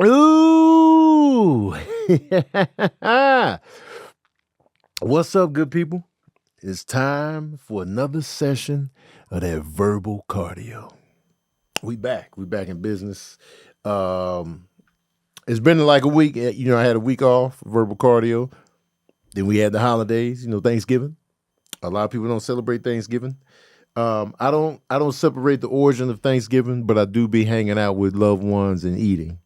Ooh. What's up, good people? It's time for another session of that verbal cardio. We back in business. It's been like a week. I had a week off, verbal cardio. Then we had the holidays, Thanksgiving. A lot of people don't celebrate Thanksgiving. I don't separate the origin of Thanksgiving, but I do be hanging out with loved ones and eating.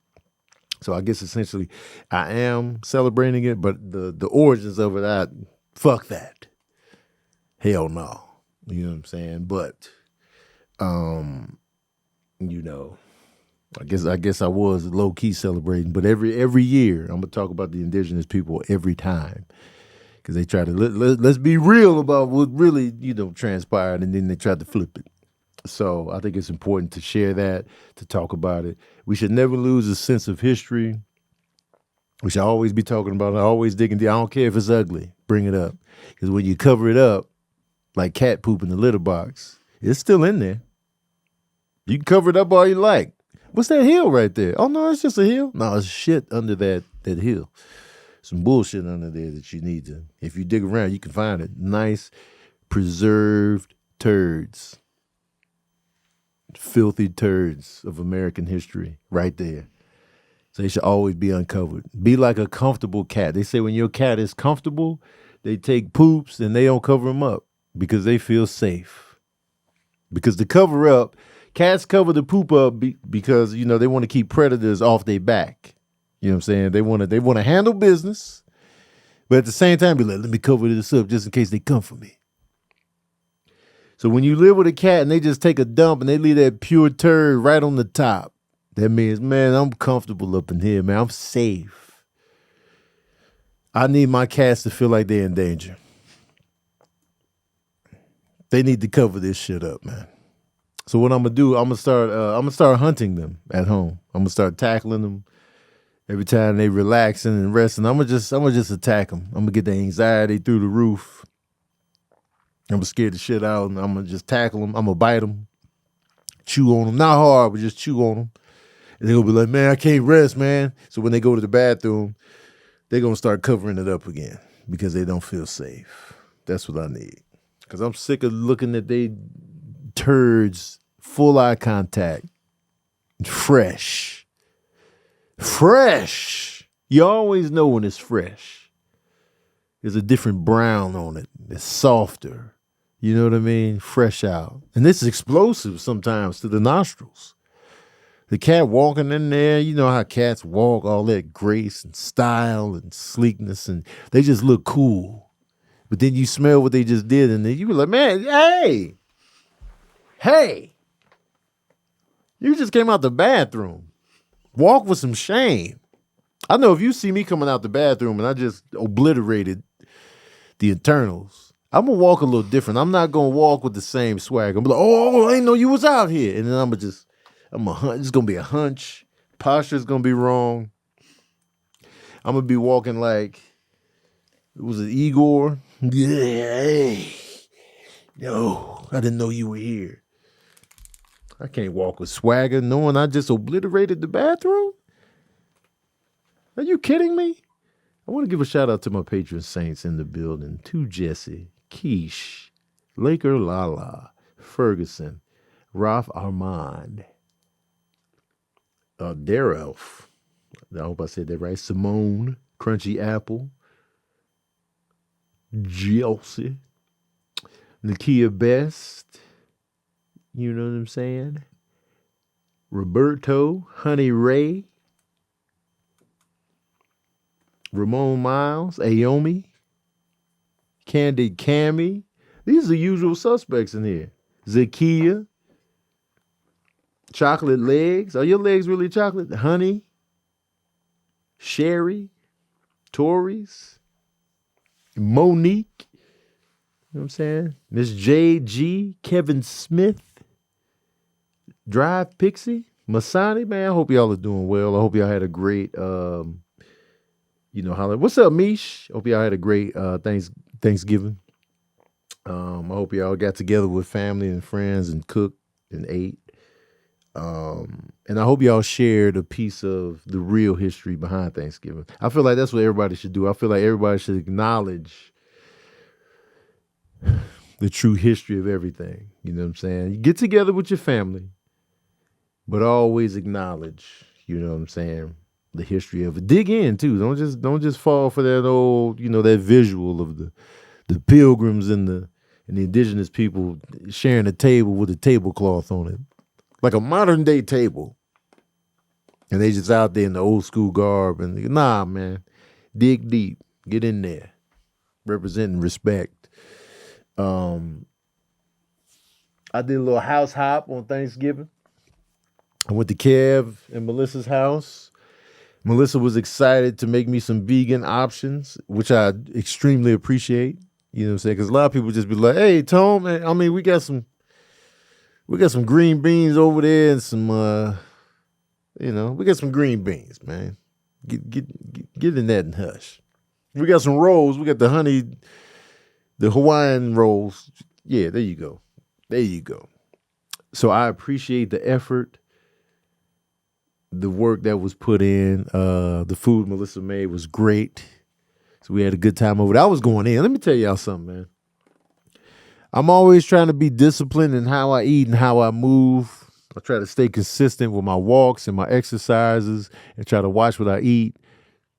So I guess essentially I am celebrating it, but the origins of it, fuck that. Hell no. You know what I'm saying? But I guess I was low key celebrating, but every year I'm gonna talk about the indigenous people every time. Because they try to let's be real about what really, transpired, and then they try to flip it. So I think it's important to share that, to talk about it. We should never lose a sense of history. We should always be talking about it, always digging deep. I don't care if it's ugly, bring it up. Because when you cover it up, like cat poop in the litter box, it's still in there. You can cover it up all you like. What's that hill right there? Oh, no, it's just a hill. No, it's shit under that hill. Some bullshit under there that you need to, if you dig around, you can find it. Nice, preserved turds. Filthy turds of American history right there. So they should always be uncovered. Be like a comfortable cat. They say when your cat is comfortable, they take poops and they don't cover them up because they feel safe. Because to cover up, cats cover the poop up because, they want to keep predators off their back. You know what I'm saying? They want to handle business, but at the same time, be like, let me cover this up just in case they come for me. So when you live with a cat and they just take a dump and they leave that pure turd right on the top, that means, man, I'm comfortable up in here, man. I'm safe. I need my cats to feel like they're in danger. They need to cover this shit up, man. So what I'm gonna do, I'm gonna start hunting them at home. I'm gonna start tackling them every time they relaxing and resting. I'm gonna just attack them. I'm gonna get the anxiety through the roof. I'm gonna scare the shit out, and I'm gonna just tackle them. I'm gonna bite them, chew on them, not hard, but just chew on them. And they're gonna be like, man, I can't rest, man. So when they go to the bathroom, they're gonna start covering it up again because they don't feel safe. That's what I need. Because I'm sick of looking at they turds, full eye contact, fresh. You always know when it's fresh. There's a different brown on it. It's softer. You know what I mean? Fresh out. And this is explosive sometimes to the nostrils. The cat walking in there, you know how cats walk, all that grace and style and sleekness, and they just look cool. But then you smell what they just did, and then you were like, man, hey, you just came out the bathroom. Walk with some shame. I know if you see me coming out the bathroom and I just obliterated the internals, I'm going to walk a little different. I'm not going to walk with the same swag. I'm like, oh, I didn't know you was out here. And then it's going to be a hunch. Posture's going to be wrong. I'm going to be walking like, was it Igor? Yeah, hey. No, I didn't know you were here. I can't walk with swagger knowing I just obliterated the bathroom. Are you kidding me? I want to give a shout out to my patron saints in the building. To Jesse, Keish, Laker Lala, Ferguson, Ralph Armand, Darelf. I hope I said that right. Simone, Crunchy Apple, Chelsea, Nakia Best. You know what I'm saying? Roberto, Honey Ray, Ramon Miles, Aomi, Candy Cammy. These are the usual suspects in here. Zakia, Chocolate Legs. Are your legs really chocolate? Honey, Sherry, Tories, Monique. You know what I'm saying? Miss J.G., Kevin Smith, Drive Pixie, Masani. Man, I hope y'all are doing well. I hope y'all had a great, holiday. What's up, Mish? Hope y'all had a great Thanksgiving. I hope y'all got together with family and friends and cooked and ate. And I hope y'all shared a piece of the real history behind Thanksgiving. I feel like that's what everybody should do. I feel like everybody should acknowledge the true history of everything. You know what I'm saying? You get together with your family, but always acknowledge, you know what I'm saying, the history of it. Dig in too. Don't just fall for that old, that visual of the pilgrims and the indigenous people sharing a table with a tablecloth on it. Like a modern day table. And they just out there in the old school garb and nah, man. Dig deep. Get in there. Representing respect. I did a little house hop on Thanksgiving. I went to Kev and Melissa's house. Melissa was excited to make me some vegan options, which I extremely appreciate. You know what I'm saying? Because a lot of people just be like, hey, Tom, man, I mean, we got some green beans over there and some, we got some green beans, man. Get in that and hush. We got some rolls. We got the Hawaiian rolls. Yeah, there you go. There you go. So I appreciate the effort, the work that was put in. The food Melissa made was great. So we had a good time over there. I was going in. Let me tell y'all something, man. I'm always trying to be disciplined in how I eat and how I move. I try to stay consistent with my walks and my exercises and try to watch what I eat.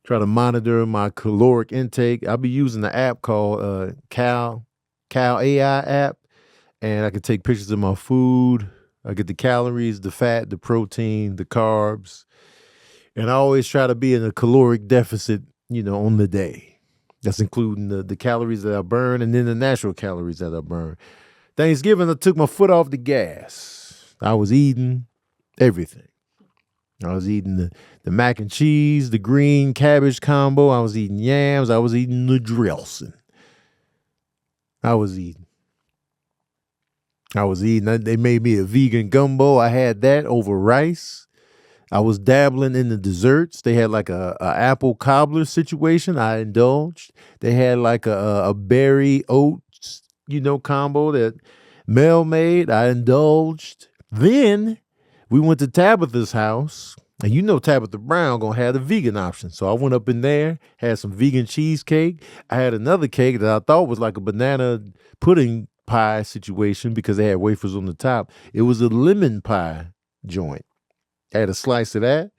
Try to monitor my caloric intake. I'll be using the app called Cal AI app, and I can take pictures of my food. I get the calories, the fat, the protein, the carbs, and I always try to be in a caloric deficit, on the day. That's including the calories that I burn and then the natural calories that I burn. Thanksgiving, I took my foot off the gas. I was eating everything. I was eating the mac and cheese, the green cabbage combo. I was eating yams. I was eating the dressing. I was eating. They made me a vegan gumbo. I had that over rice. I was dabbling in the desserts. They had like a apple cobbler situation. I indulged. They had like a berry oats, combo that Mel made. I indulged. Then we went to Tabitha's house, and Tabitha Brown gonna have the vegan option. So I went up in there, had some vegan cheesecake. I had another cake that I thought was like a banana pudding pie situation because they had wafers on the top. It was a lemon pie joint. I had a slice of that.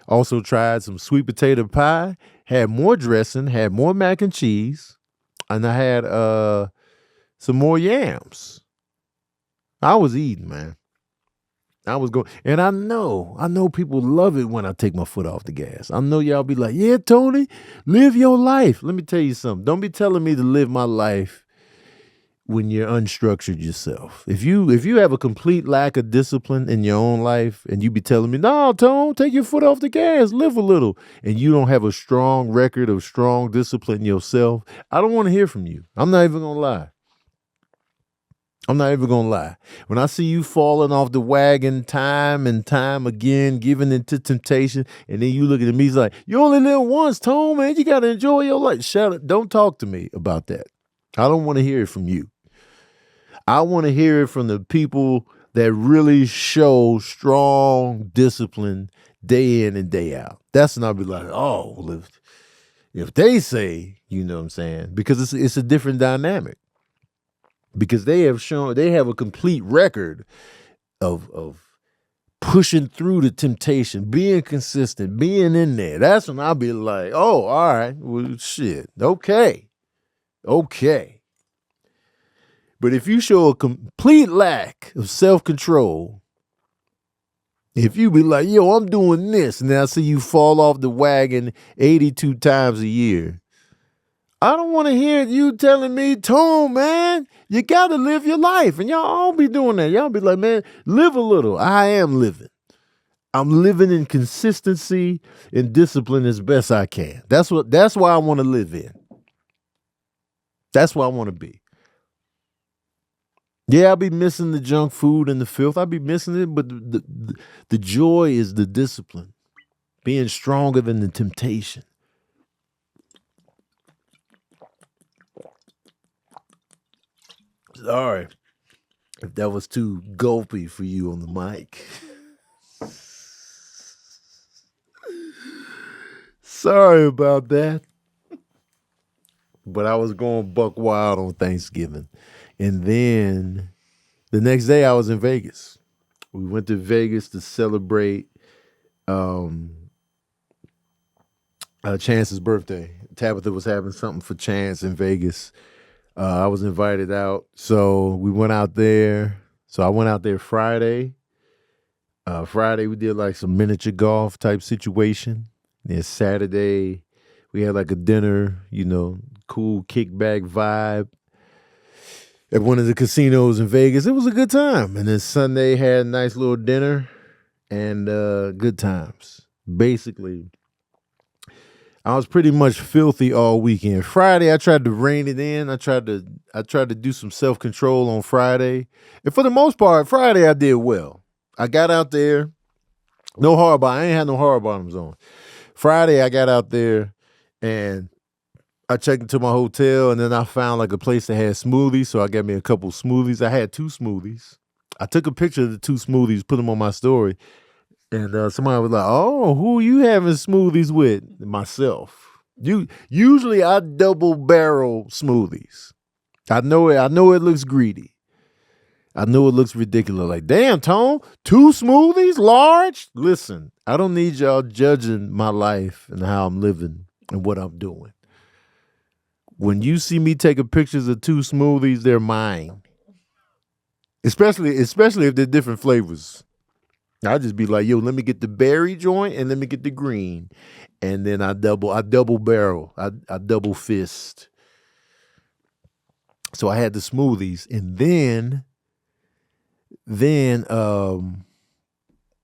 Also tried some sweet potato pie. Had more dressing. Had more mac and cheese, and I had some more yams. I was eating, man. I was going, and I know people love it when I take my foot off the gas. I know y'all be like, yeah, Tony, live your life. Let me tell you something. Don't be telling me to live my life when you're unstructured yourself. If you have a complete lack of discipline in your own life and you be telling me, no, Tone, take your foot off the gas, live a little, and you don't have a strong record of strong discipline yourself, I don't want to hear from you. I'm not even going to lie. When I see you falling off the wagon time and time again, giving into temptation, and then you looking at me, it's like, you only live once, Tone, man. You got to enjoy your life. Shut up. Don't talk to me about that. I don't want to hear it from you. I want to hear it from the people that really show strong discipline day in and day out. That's when I'll be like, oh, well, if they say, you know what I'm saying, because it's a different dynamic. Because they have a complete record of pushing through the temptation, being consistent, being in there. That's when I'll be like, oh, all right, well, shit, okay. But if you show a complete lack of self-control, if you be like, yo, I'm doing this, and then I see you fall off the wagon 82 times a year, I don't want to hear you telling me, Tone, man, you got to live your life. And y'all all be doing that. Y'all be like, man, live a little. I am living. I'm living in consistency and discipline as best I can. That's why I want to live in. That's where I want to be. Yeah, I'll be missing the junk food and the filth. I'll be missing it, but the joy is the discipline. Being stronger than the temptation. Sorry if that was too gulpy for you on the mic. Sorry about that. But I was going buck wild on Thanksgiving. And then the next day I was in Vegas. We went to Vegas to celebrate Chance's birthday. Tabitha was having something for Chance in Vegas. I was invited out. So we went out there. So I went out there Friday. Friday we did like some miniature golf type situation. Then Saturday we had like a dinner, cool kickback vibe at one of the casinos in Vegas. It was a good time. And then Sunday had a nice little dinner and good times. Basically, I was pretty much filthy all weekend. Friday, I tried to rein it in. I tried to do some self-control on Friday. And for the most part, Friday I did well. I got out there. No hard bottom. I ain't had no hard bottoms on. Friday, I got out there and I checked into my hotel, and then I found like a place that had smoothies. So I got me a couple smoothies. I had 2 smoothies. I took a picture of the 2 smoothies, put them on my story. And somebody was like, "Oh, who are you having smoothies with?" Myself. Usually I double barrel smoothies. I know it looks greedy. I know it looks ridiculous. Like, damn, Tone, 2 smoothies, large? Listen, I don't need y'all judging my life and how I'm living and what I'm doing. When you see me taking pictures of 2 smoothies, they're mine. Especially if they're different flavors. I just be like, yo, let me get the berry joint and let me get the green. And then I double barrel. I double fist. So I had the smoothies. And then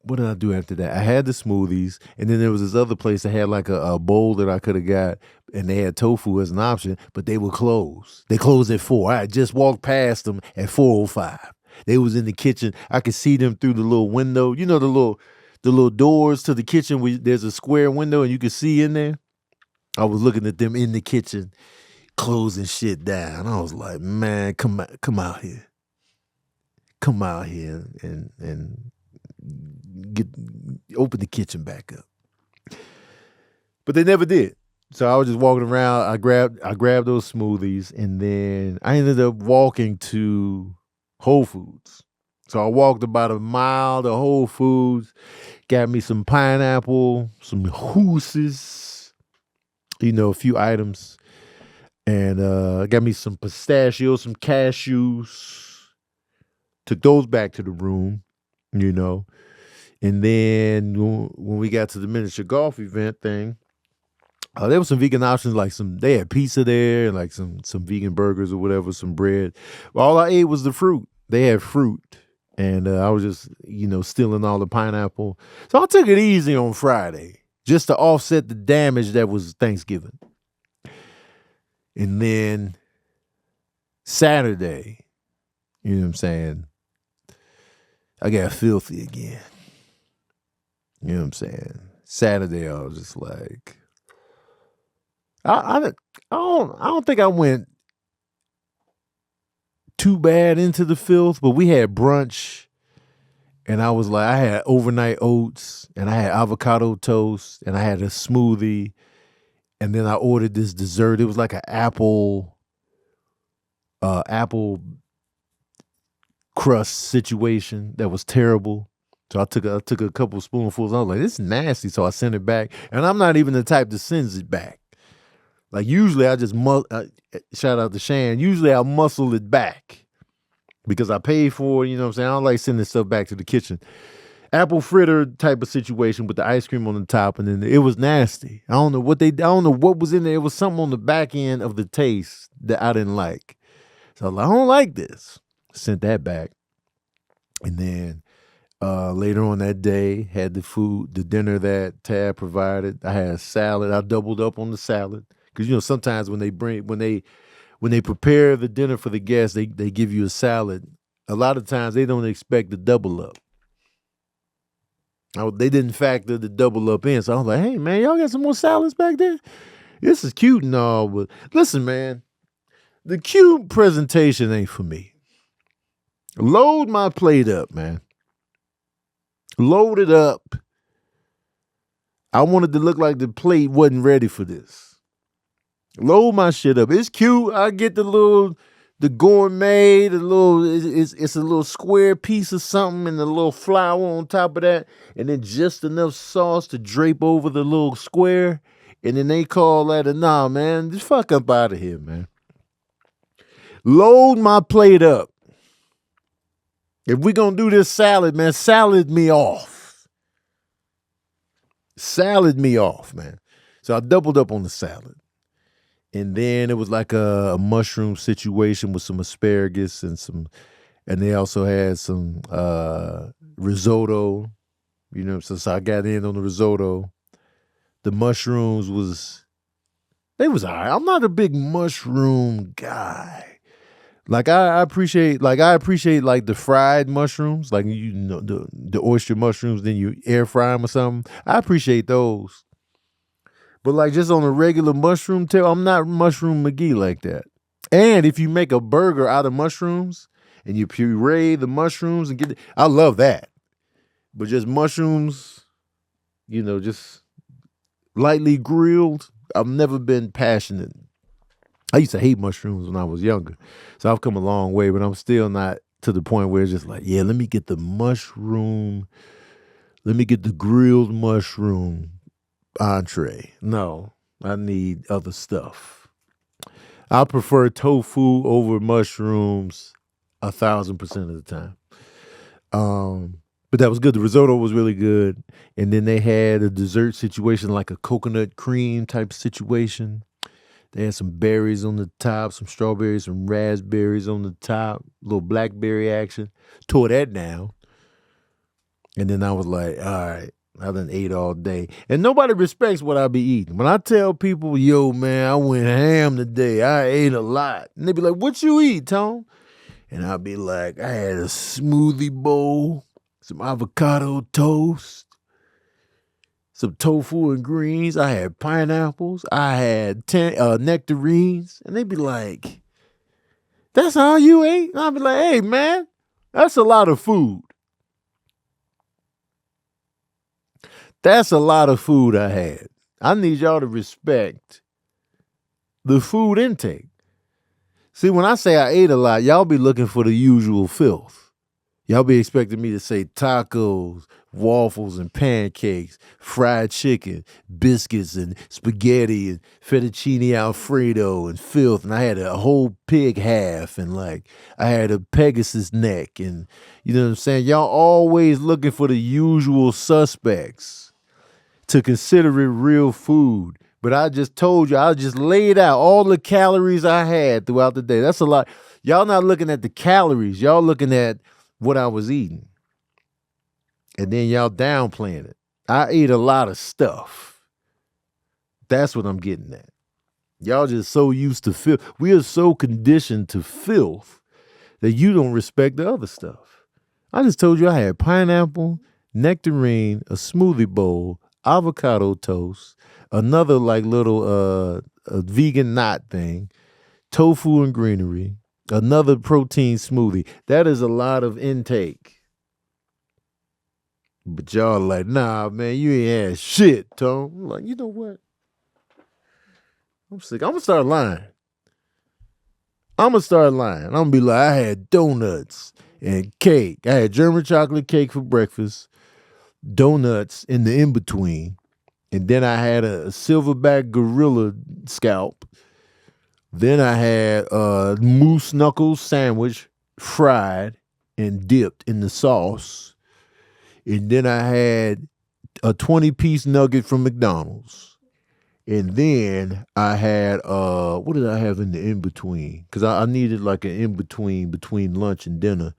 what did I do after that? I had the smoothies, and then there was this other place that had like a bowl that I could have got, and they had tofu as an option, but they were closed. They closed at 4. I just walked past them at 4:05. They was in the kitchen. I could see them through the little window. You know the little doors to the kitchen where there's a square window and you could see in there? I was looking at them in the kitchen, closing shit down. I was like, man, come out here. Come out here and open the kitchen back up. But they never did. So I was just walking around. I grabbed those smoothies, and then I ended up walking to Whole Foods. So I walked about a mile to Whole Foods, got me some pineapple, some hooses, a few items, and got me some pistachios, some cashews. Took those back to the room, And then when we got to the miniature golf event thing, there was some vegan options, like they had pizza there and like some vegan burgers or whatever, some bread. All I ate was the fruit. They had fruit, and I was just, stealing all the pineapple. So I took it easy on Friday just to offset the damage that was Thanksgiving. And then Saturday, you know what I'm saying, I got filthy again. You know what I'm saying? Saturday, I was just like, I don't think I went too bad into the filth, but we had brunch, and I was like, I had overnight oats, and I had avocado toast, and I had a smoothie, and then I ordered this dessert. It was like an apple crust situation that was terrible. So I took a couple spoonfuls. I was like, this is nasty. So I sent it back, and I'm not even the type that sends it back. Like usually I just shout out to Shan. Usually I muscle it back because I paid for it. You know what I'm saying? I don't like sending stuff back to the kitchen. Apple fritter type of situation with the ice cream on the top, and then it was nasty. I don't know what was in there. It was something on the back end of the taste that I didn't like. So I was like, I don't like this. Sent that back, and then later on that day, had the dinner that Tab provided. I had a salad. I doubled up on the salad. Because, sometimes when they prepare the dinner for the guests, they give you a salad. A lot of times they don't expect the double up. They didn't factor the double up in. So I was like, hey, man, y'all got some more salads back there? This is cute and all, but listen, man, the cute presentation ain't for me. Load my plate up, man. Load it up. I wanted to look like the plate wasn't ready for this. Load my shit up. It's cute. I get the gourmet, it's a little square piece of something and a little flour on top of that, and then just enough sauce to drape over the little square. And then they call that nah, man, just fuck up out of here, man. Load my plate up. If we gonna do this salad, man, salad me off. Salad me off, man. So I doubled up on the salad. And then it was like a mushroom situation with some asparagus and they also had some risotto. You know, so I got in on the risotto. The mushrooms they was all right. I'm not a big mushroom guy. Like I appreciate like the fried mushrooms, like you know the oyster mushrooms, then you air fry them or something. I appreciate those. But like just on a regular mushroom tail, I'm not Mushroom McGee like that. And if you make a burger out of mushrooms and you puree the mushrooms and I love that. But just mushrooms, you know, just lightly grilled, I've never been passionate. I used to hate mushrooms when I was younger. So I've come a long way, but I'm still not to the point where it's just like, yeah, let me get the grilled mushroom entree. No, I need other stuff. I prefer tofu over mushrooms 1,000% of the time. But that was good. The risotto was really good. And then they had a dessert situation, like a coconut cream type situation. They had some berries on the top, some strawberries, some raspberries on the top, a little blackberry action. Tore that down. And then I was like, all right, I done ate all day. And nobody respects what I be eating. When I tell people, yo, man, I went ham today. I ate a lot. And they be like, what you eat, Tom? And I'll be like, I had a smoothie bowl, some avocado toast, some tofu and greens. I had pineapples. I had nectarines. And they be like, that's all you ate? And I'll be like, hey, man, that's a lot of food. That's a lot of food I had. I need y'all to respect the food intake. See, when I say I ate a lot, y'all be looking for the usual filth. Y'all be expecting me to say tacos, waffles and pancakes, fried chicken, biscuits and spaghetti and fettuccine alfredo and filth. And I had a whole pig half and like I had a Pegasus neck. And you know what I'm saying? Y'all always looking for the usual suspects to consider it real food. But I just told you, I just laid out all the calories I had throughout the day. That's a lot. Y'all not looking at the calories. Y'all looking at what I was eating. And then y'all downplaying it. I ate a lot of stuff. That's what I'm getting at. Y'all just so used to filth. We are so conditioned to filth that you don't respect the other stuff. I just told you I had pineapple, nectarine, a smoothie bowl, avocado toast, another like little a vegan knot thing, tofu and greenery, another protein smoothie. That is a lot of intake. But y'all like, nah, man, you ain't had shit, Tom. I'm like, you know what? I'm sick. I'm going to start lying. I'm going to be like, I had donuts and cake. I had German chocolate cake for breakfast, donuts in the in-between. And then I had a silverback gorilla scalp. Then I had a moose knuckles sandwich, fried and dipped in the sauce. And then I had a 20-piece nugget from McDonald's. And then I had, what did I have in the in-between? Because I needed like an in-between between lunch and dinner.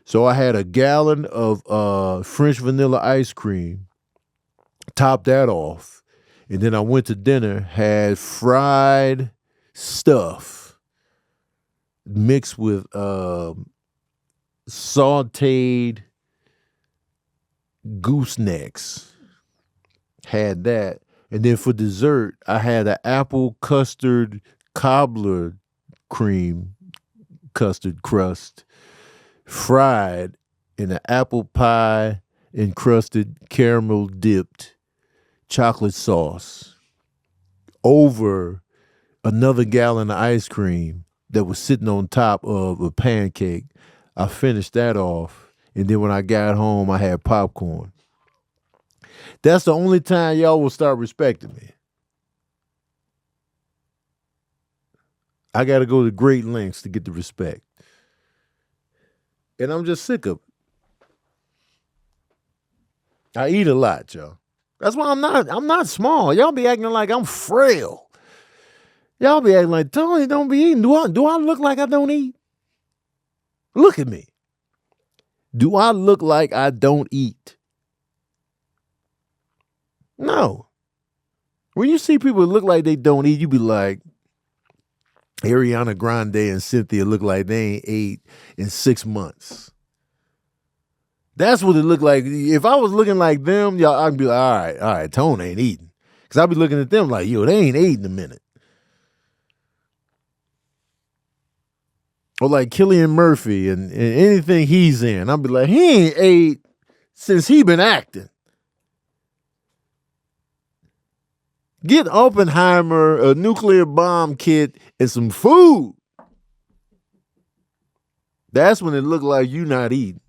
So I had a gallon of French vanilla ice cream, topped that off. And then I went to dinner, had fried stuff mixed with sauteed goosenecks. Had that. And then for dessert, I had an apple custard cobbler cream custard crust fried in an apple pie encrusted caramel dipped chocolate sauce over another gallon of ice cream that was sitting on top of a pancake. I finished that off. And then when I got home, I had popcorn. That's the only time y'all will start respecting me. I got to go to great lengths to get the respect. And I'm just sick of it. I eat a lot, y'all. That's why I'm not small. Y'all be acting like I'm frail. Y'all be acting like Tony don't be eating. Do I look like I don't eat? Look at me. Do I look like I don't eat? No. When you see people look like they don't eat, you be like, Ariana Grande and Cynthia look like they ain't ate in 6 months. That's what it looked like. If I was looking like them, y'all, I'd be like, all right, Tone ain't eating. Because I'd be looking at them like, yo, they ain't ate in a minute. Or like Cillian Murphy and anything he's in. I'd be like, he ain't ate since he been acting. Get Oppenheimer a nuclear bomb kit and some food. That's when it looked like you not eating.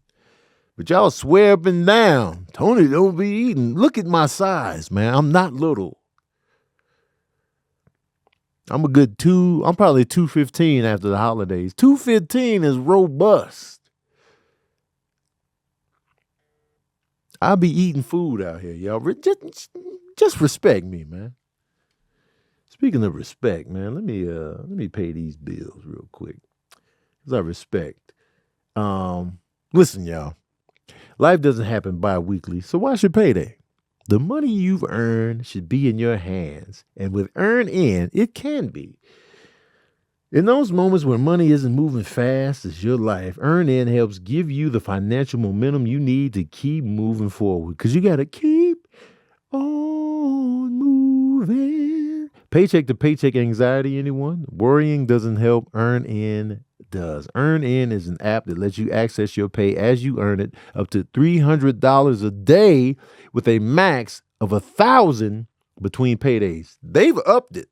But y'all swear up and down, Tony don't be eating. Look at my size, man. I'm not little. I'm probably 215 after the holidays. 215 is robust. I'll be eating food out here, y'all. Just respect me, man. Speaking of respect, man, let me pay these bills real quick. Because I respect. Listen, y'all. Life doesn't happen bi-weekly, so why should payday? The money you've earned should be in your hands. And with Earn In, it can be. In those moments when money isn't moving fast as your life, Earn In helps give you the financial momentum you need to keep moving forward. Because you got to keep on moving. Paycheck to paycheck anxiety, anyone? Worrying doesn't help. Earn In does. Earn In is an app that lets you access your pay as you earn it up to $300 a day with a max of $1,000 between paydays. They've upped it.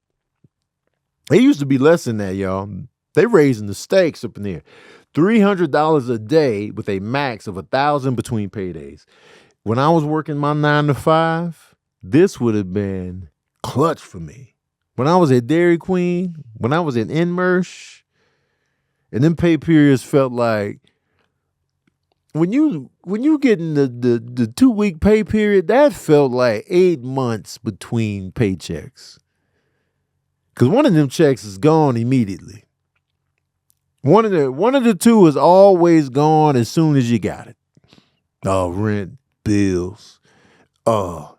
It used to be less than that, y'all. They raising the stakes up in there. $300 a day with a max of $1,000 between paydays. When I was working my 9 to 5, this would have been clutch for me. When I was at Dairy Queen, when I was at Inmersh, and them pay periods felt like when you getting the 2-week pay period, that felt like 8 months between paychecks. Because one of them checks is gone immediately. One of the two is always gone as soon as you got it. Oh, rent, bills. Oh,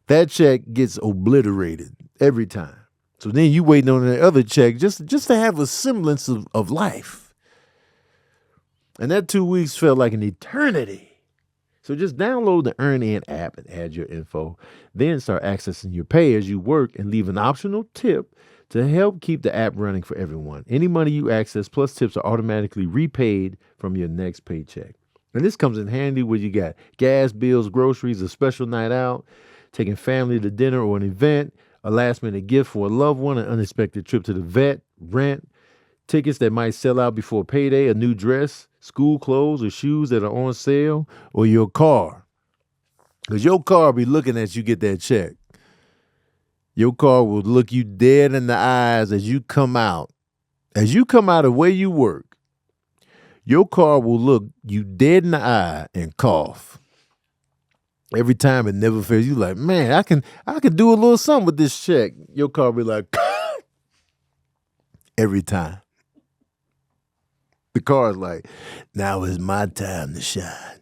that check gets obliterated every time. So then you waiting on the other check just to have a semblance of life. And that 2 weeks felt like an eternity. So just download the Earn In app and add your info. Then start accessing your pay as you work and leave an optional tip to help keep the app running for everyone. Any money you access plus tips are automatically repaid from your next paycheck. And this comes in handy when you got gas bills, groceries, a special night out, taking family to dinner or an event, a last-minute gift for a loved one, an unexpected trip to the vet, rent, tickets that might sell out before payday, a new dress, school clothes or shoes that are on sale, or your car. Because your car be looking at you get that check. Your car will look you dead in the eyes as you come out. As you come out of where you work, your car will look you dead in the eye and cough. Every time it never fails. You like, man, I can do a little something with this check. Your car be like, every time. The car's like, now is my time to shine.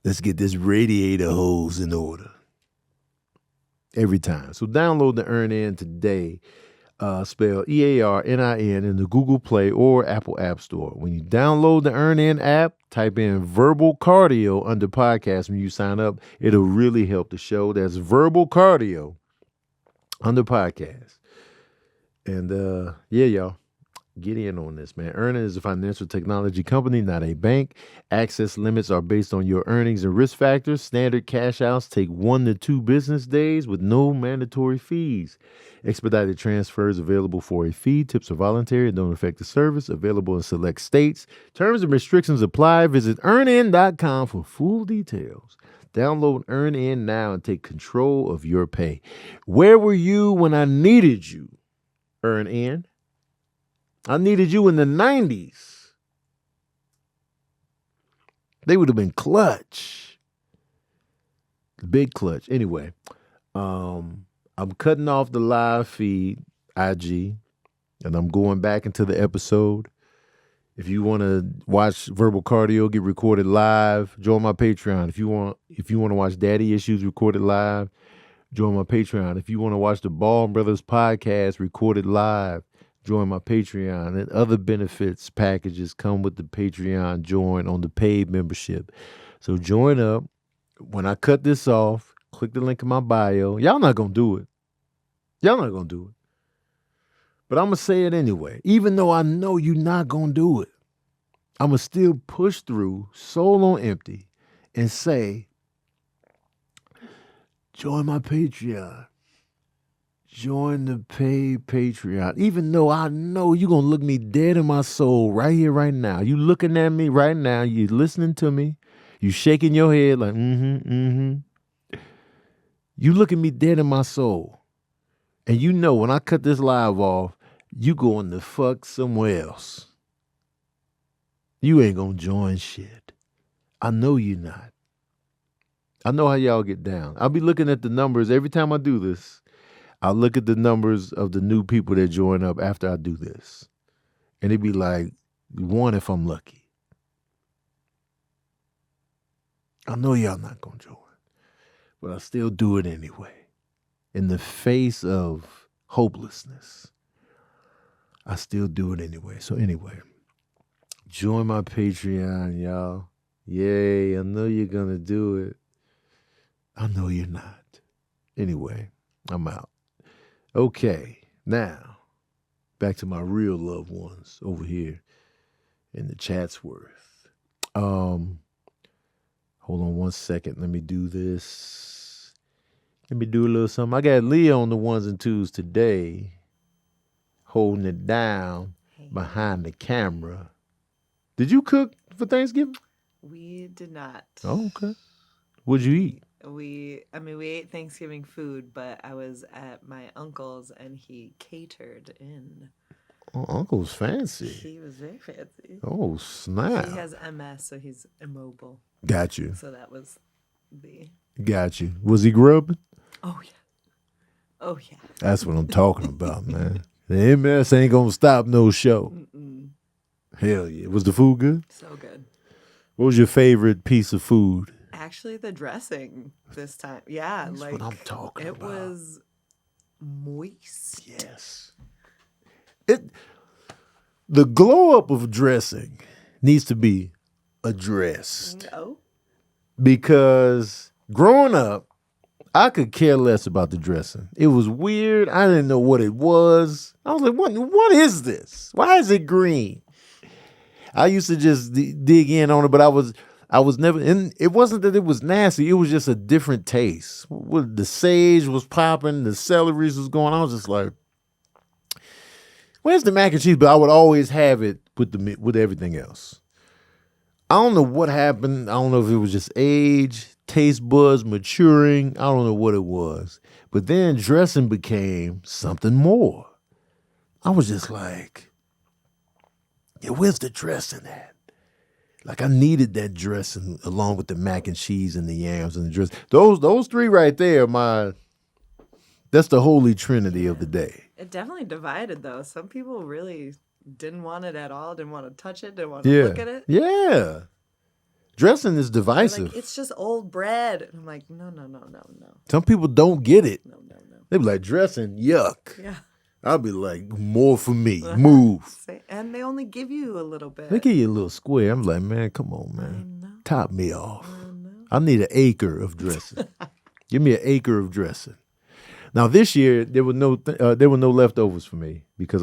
Let's get this radiator hose in order. Every time. So download the Earn In today. Spell EARNIN in the Google Play or Apple App Store. When you download the Earn In app, type in Verbal Cardio under podcast when you sign up. It'll really help the show. That's Verbal Cardio under podcast. And yeah, y'all. Get in on this, man. Earnin is a financial technology company, not a bank. Access limits are based on your earnings and risk factors. Standard cash outs take 1 to 2 business days with no mandatory fees. Expedited transfers available for a fee. Tips are voluntary and don't affect the service. Available in select states. Terms and restrictions apply. Visit earnin.com for full details. Download EarnIn now and take control of your pay. Where were you when I needed you? EarnIn. I needed you in the 90s. They would have been clutch. Big clutch. Anyway, I'm cutting off the live feed, IG, and I'm going back into the episode. If you want to watch Verbal Cardio get recorded live, join my Patreon. If you want to watch Daddy Issues recorded live, join my Patreon. If you want to watch the Ball Brothers podcast recorded live, join my Patreon. And other benefits packages come with the Patreon join on the paid membership. So join up. When I cut this off, click the link in my bio. Y'all not going to do it. Y'all not going to do it. But I'm going to say it anyway. Even though I know you're not going to do it, I'm going to still push through, soul on empty, and say, join my Patreon. Join the paid Patreon. Even though I know you're going to look me dead in my soul right here, right now. You looking at me right now. You listening to me. You shaking your head like, You looking me dead in my soul. And you know when I cut this live off, you going to fuck somewhere else. You ain't going to join shit. I know you're not. I know how y'all get down. I'll be looking at the numbers every time I do this. I'll look at the numbers of the new people that join up after I do this. And it'd be like 1 if I'm lucky. I know y'all not going to join. But I still do it anyway. In the face of hopelessness, I still do it anyway. So anyway, join my Patreon, y'all. Yay, I know you're going to do it. I know you're not. Anyway, I'm out. Okay, now, back to my real loved ones over here in the Chatsworth. Hold on 1 second. Let me do this. Let me do a little something. I got Leah on the ones and twos today, holding it down behind the camera. Did you cook for Thanksgiving? We did not. Oh, okay. What'd you eat? We ate Thanksgiving food, but I was at my uncle's and he catered in. Oh, Uncle's fancy. He was very fancy. Oh, snap. He has MS, so he's immobile. Got you. So that was the... Got you. Was he grubbing? Oh, yeah. Oh, yeah. That's what I'm talking about, man. The MS ain't going to stop no show. Hell yeah. Was the food good? So good. What was your favorite piece of food? Actually, the dressing this time. Yeah. That's what I'm talking about. It was moist. Yes. The glow up of dressing needs to be addressed. Oh. Because growing up, I could care less about the dressing. It was weird. I didn't know what it was. I was like, what is this? Why is it green? I used to just dig in on it, but I was never, and it wasn't that it was nasty. It was just a different taste. The sage was popping, the celeries was going. I was just like, where's the mac and cheese? But I would always have it with everything else. I don't know what happened. I don't know if it was just age, taste buds maturing. I don't know what it was. But then dressing became something more. I was just like, yeah, where's the dressing at? Like I needed that dressing along with the mac and cheese and the yams and the dress. Those three right there, that's the holy trinity of the day. It definitely divided though. Some people really didn't want it at all, didn't want to touch it, didn't want to look at it. Yeah. Dressing is divisive. Like, it's just old bread. And I'm like, no. Some people don't get it. No. They be like, dressing, yuck. Yeah. I'll be like, more for me. Move. And they only give you a little bit. They give you a little square. I'm like, man, come on, man. Top me off. I need an acre of dressing. Give me an acre of dressing. Now this year there were no leftovers for me because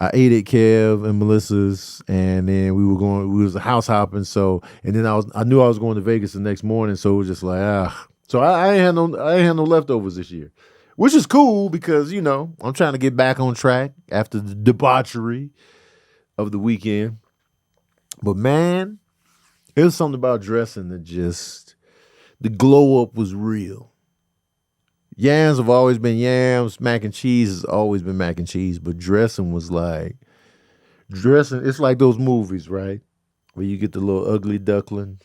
I ate at Kev and Melissa's, and then we was house hopping. So, and then I knew I was going to Vegas the next morning, so it was just like So I ain't had no leftovers this year, which is cool because I'm trying to get back on track after the debauchery of the weekend. But man, it was something about dressing that just the glow up was real. Yams have always been yams. Mac and cheese has always been mac and cheese. But dressing, it's like those movies, right? Where you get the little ugly duckling,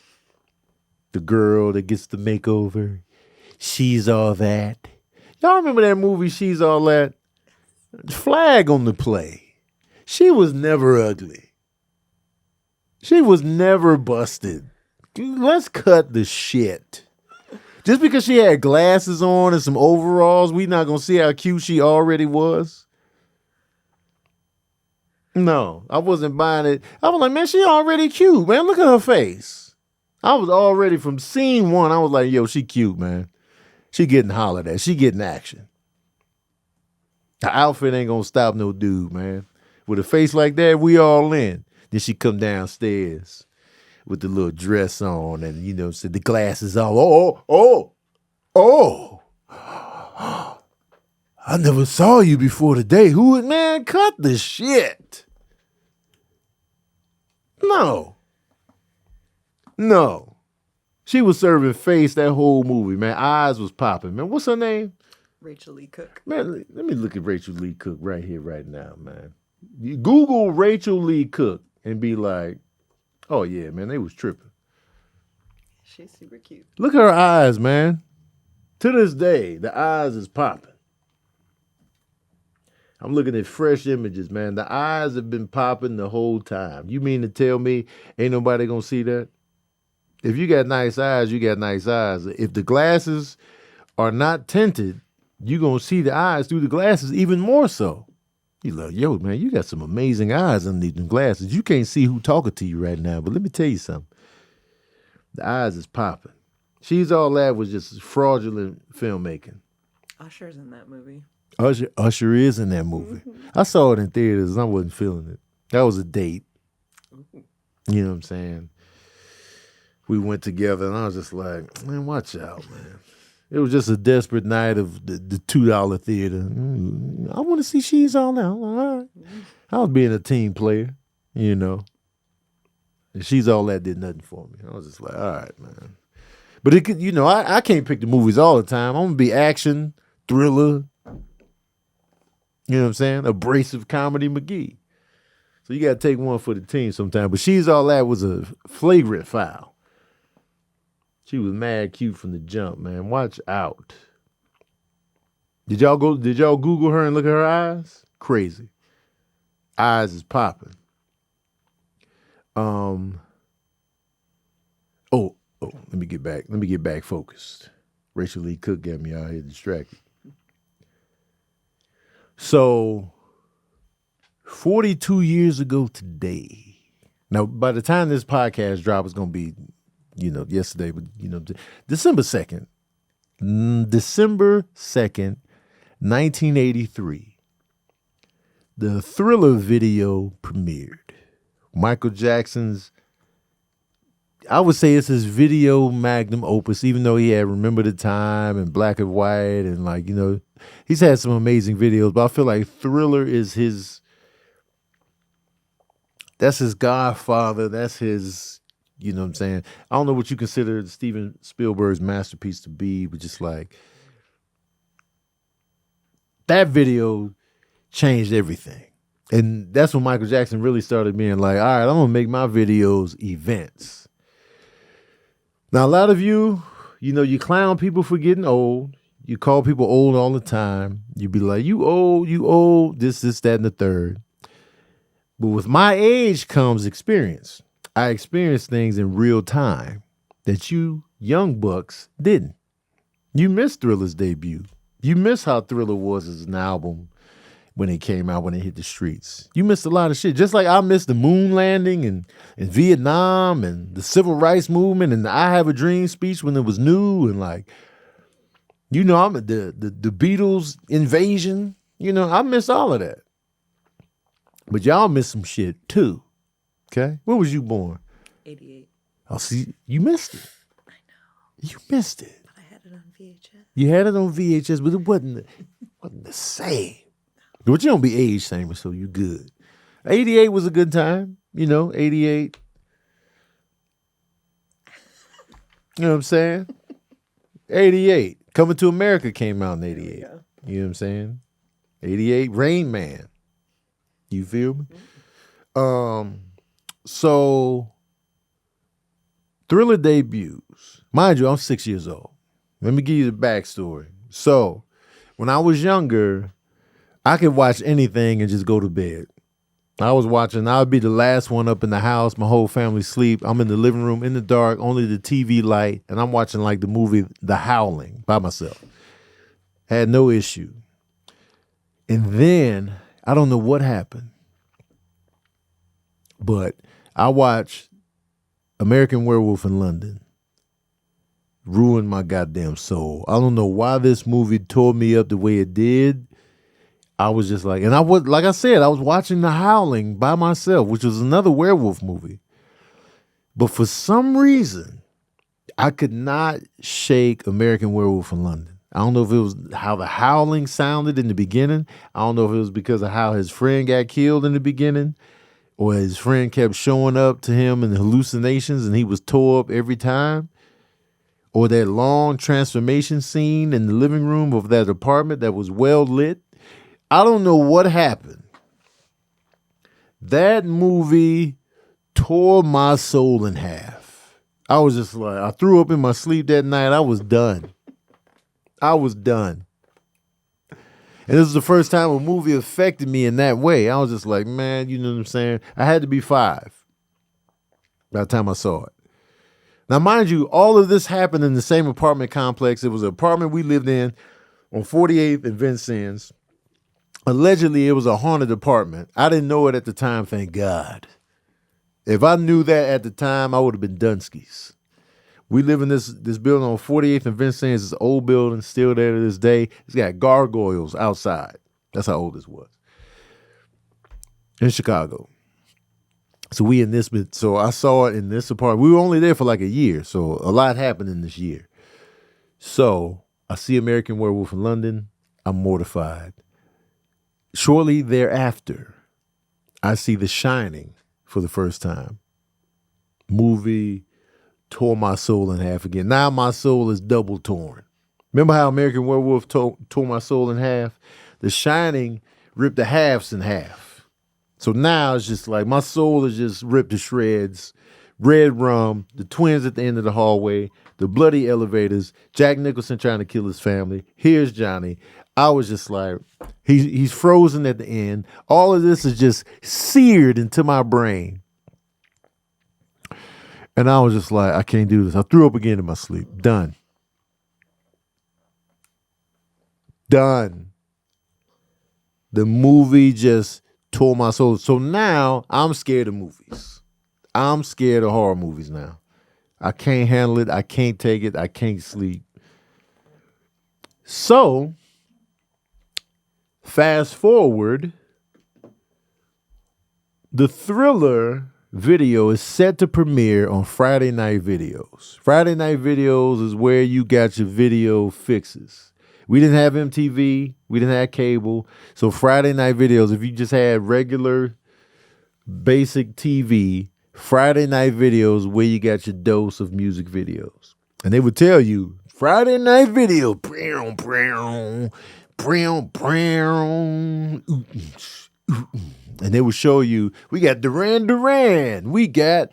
the girl that gets the makeover. She's all that. Y'all remember that movie, She's All That? Flag on the play. She was never ugly. She was never busted. Dude, let's cut the shit. Just because she had glasses on and some overalls, we not going to see how cute she already was? No, I wasn't buying it. I was like, man, she already cute, man. Look at her face. I was already from scene one. I was like, yo, she cute, man. She getting hollered at. She getting action. The outfit ain't going to stop no dude, man. With a face like that, we all in. Then she come downstairs with the little dress on and, said the glasses on. Oh. I never saw you before today. Man, cut the shit. No. She was serving face that whole movie, man. Eyes was popping, man. What's her name? Rachel Lee Cook. Man, let me look at Rachel Lee Cook right here, right now, man. You Google Rachel Lee Cook and be like, oh, yeah, man, they was tripping. She's super cute. Look at her eyes, man. To this day, the eyes is popping. I'm looking at fresh images, man. The eyes have been popping the whole time. You mean to tell me ain't nobody going to see that? If you got nice eyes, you got nice eyes. If the glasses are not tinted, you going to see the eyes through the glasses even more so. You like, yo, man, you got some amazing eyes underneath them glasses. You can't see who talking to you right now, but let me tell you something. The eyes is popping. She's All That was just fraudulent filmmaking. Usher's in that movie. Usher is in that movie. I saw it in theaters and I wasn't feeling it. That was a date. You know what I'm saying? We went together and I was just like, man, watch out, man. It was just a desperate night of the $2 theater. I want to see She's All That. All right. I was being a team player, And She's All That did nothing for me. I was just like, all right, man. But it could, I can't pick the movies all the time. I'm gonna be action, thriller. You know what I'm saying? Abrasive comedy McGee. So you got to take one for the team sometime. But She's All That was a flagrant foul. She was mad cute from the jump, man. Watch out. Did y'all Google her and look at her eyes? Crazy. Eyes is popping. Let me get back. Let me get back focused. Rachel Lee Cook got me out here distracted. So, 42 years ago today. Now, by the time this podcast drop, it's going to be, yesterday, but, December 2nd. December 2nd, 1983. The Thriller video premiered. Michael Jackson's, I would say it's his video magnum opus, even though he had Remember the Time and Black and White and he's had some amazing videos, but I feel like Thriller is that's his Godfather. That's his, you know what I'm saying? I don't know what you consider Steven Spielberg's masterpiece to be, but just like that video changed everything. And that's when Michael Jackson really started being like, all right, I'm going to make my videos events. Now, a lot of you clown people for getting old. You call people old all the time. You be like, you old, this, that, and the third. But with my age comes experience. I experienced things in real time that you young bucks didn't. You missed Thriller's debut. You missed how Thriller was as an album when it came out, when it hit the streets. You missed a lot of shit. Just like I missed the moon landing and Vietnam and the civil rights movement and the I Have a Dream speech when it was new and I'm the Beatles invasion. I missed all of that. But y'all missed some shit too. Okay? When was you born? 88. Oh, see, you missed it. I know. You missed it. But I had it on VHS. You had it on VHS, but it wasn't the same. But you don't be age shaming, so you good. 88 was a good time. 88. You know what I'm saying? 88. Coming to America came out in 88. You know what I'm saying? 88, Rain Man. You feel me? So Thriller debuts. Mind you, I'm 6 years old. Let me give you the backstory. So when I was younger, I could watch anything and just go to bed. I would be the last one up in the house. My whole family sleep. I'm in the living room in the dark, only the TV light, and I'm watching like the movie The Howling by myself. Had no issue. And then, I don't know what happened, but I watched American Werewolf in London. Ruined my goddamn soul. I don't know why this movie tore me up the way it did. I was just like, and I was, like I said, I was watching The Howling by myself, which was another werewolf movie. But for some reason, I could not shake American Werewolf in London. I don't know if it was how The Howling sounded in the beginning. I don't know if it was because of how his friend got killed in the beginning, or his friend kept showing up to him in hallucinations and he was tore up every time, or that long transformation scene in the living room of that apartment that was well lit. I don't know what happened. That movie tore my soul in half. I was just like, I threw up in my sleep that night. I was done. And this was the first time a movie affected me in that way. I was just like, man, you know what I'm saying? I had to be 5 by the time I saw it. Now, mind you, all of this happened in the same apartment complex. It was an apartment we lived in on 48th and Vincennes. Allegedly, it was a haunted apartment. I didn't know it at the time, thank God. If I knew that at the time, I would have been Dunskies. We live in this building on 48th and Vincennes. It's an old building, still there to this day. It's got gargoyles outside. That's how old this was. In Chicago. So so I saw it in this apartment. We were only there for like a year, so a lot happened in this year. So I see American Werewolf in London. I'm mortified. Shortly thereafter, I see The Shining for the first time. Movie tore my soul in half again. Now my soul is double torn. Remember how American Werewolf tore my soul in half? The Shining ripped the halves in half. So now it's just like my soul is just ripped to shreds. Red rum, the twins at the end of the hallway, the bloody elevators, Jack Nicholson trying to kill his family. Here's Johnny. I was just like, he's frozen at the end. All of this is just seared into my brain. And I was just like, I can't do this. I threw up again in my sleep. Done. The movie just tore my soul. So now I'm scared of movies. I'm scared of horror movies now. I can't handle it. I can't take it. I can't sleep. So, fast forward, the Thriller video is set to premiere on Friday Night Videos. Friday Night Videos is where you got your video fixes. We didn't have MTV. We didn't have cable. So Friday Night Videos, if you just had regular basic TV, Friday Night Videos where you got your dose of music videos. And they would tell you, Friday Night Video, and they would show you, we got Duran, we got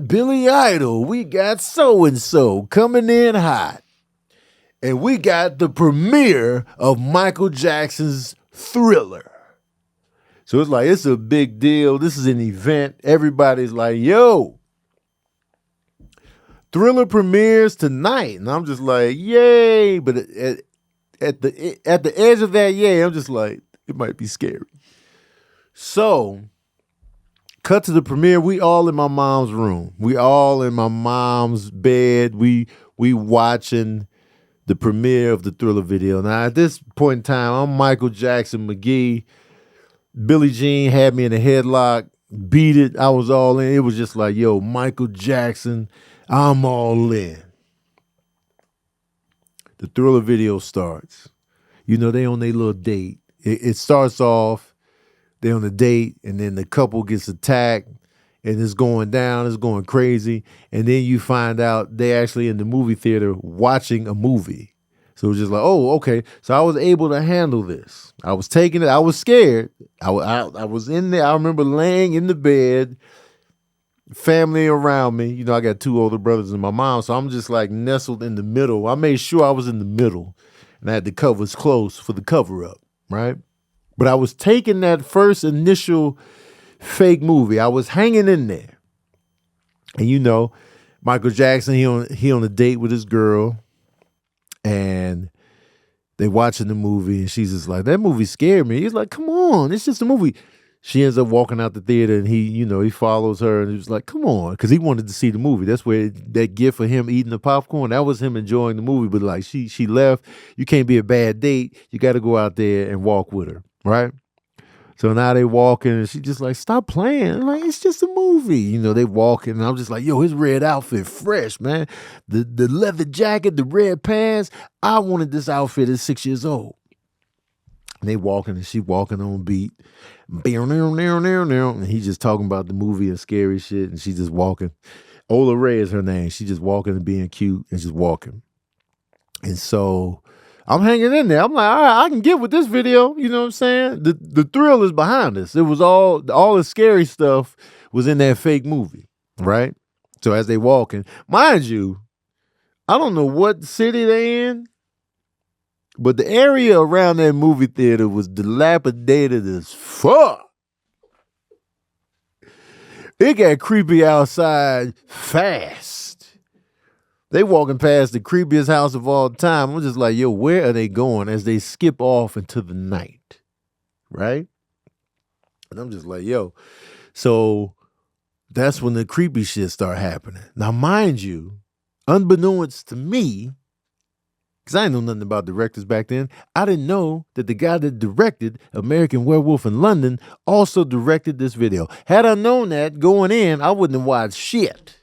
Billy Idol, we got so-and-so coming in hot. And we got the premiere of Michael Jackson's Thriller. So it's like, it's a big deal. This is an event. Everybody's like, yo, Thriller premieres tonight. And I'm just like, yay. But at the edge of that yay, I'm just like, it might be scary. So, cut to the premiere. We all in my mom's room. We all in my mom's bed. We watching the premiere of the Thriller video. Now, at this point in time, I'm Michael Jackson McGee. Billie Jean had me in a headlock, beat it. I was all in. It was just like, yo, Michael Jackson, I'm all in. The Thriller video starts. You know, they on their little date. It starts off, they on a date, and then the couple gets attacked, and it's going down, it's going crazy. And then you find out they actually in the movie theater watching a movie. So it was just like, oh, okay. So I was able to handle this. I was taking it. I was scared. I was in there. I remember laying in the bed, family around me. You know, I got 2 older brothers and my mom. So I'm just like nestled in the middle. I made sure I was in the middle. And I had the covers close for the cover up, right? But I was taking that first initial fake movie. I was hanging in there. And you know, Michael Jackson, he on a date with his girl. And they watching the movie, and she's just like, that movie scared me. He's like, come on, it's just a movie. She ends up walking out the theater, and he follows her, and he was like, come on, because he wanted to see the movie. That's where that gift for him eating the popcorn, that was him enjoying the movie. But like she left. You can't be a bad date. You got to go out there and walk with her, right? So now they walking, and she just like, stop playing. I'm like, it's just a movie. You know, they walking, and I'm just like, yo, his red outfit fresh, man. The leather jacket, the red pants. I wanted this outfit at 6 years old. And they walking, and she walking on beat. And he just talking about the movie and scary shit, and she just walking. Ola Ray is her name. She just walking and being cute and just walking. And so I'm hanging in there. I'm like, all right, I can get with this video. You know what I'm saying? The thrill is behind us. It was all the scary stuff was in that fake movie, right? So as they walking, mind you, I don't know what city they in, but the area around that movie theater was dilapidated as fuck. It got creepy outside fast. They walking past the creepiest house of all time. I'm just like, yo, where are they going as they skip off into the night? Right? And I'm just like, yo. So that's when the creepy shit start happening. Now, mind you, unbeknownst to me, because I didn't know nothing about directors back then, I didn't know that the guy that directed American Werewolf in London also directed this video. Had I known that going in, I wouldn't have watched shit.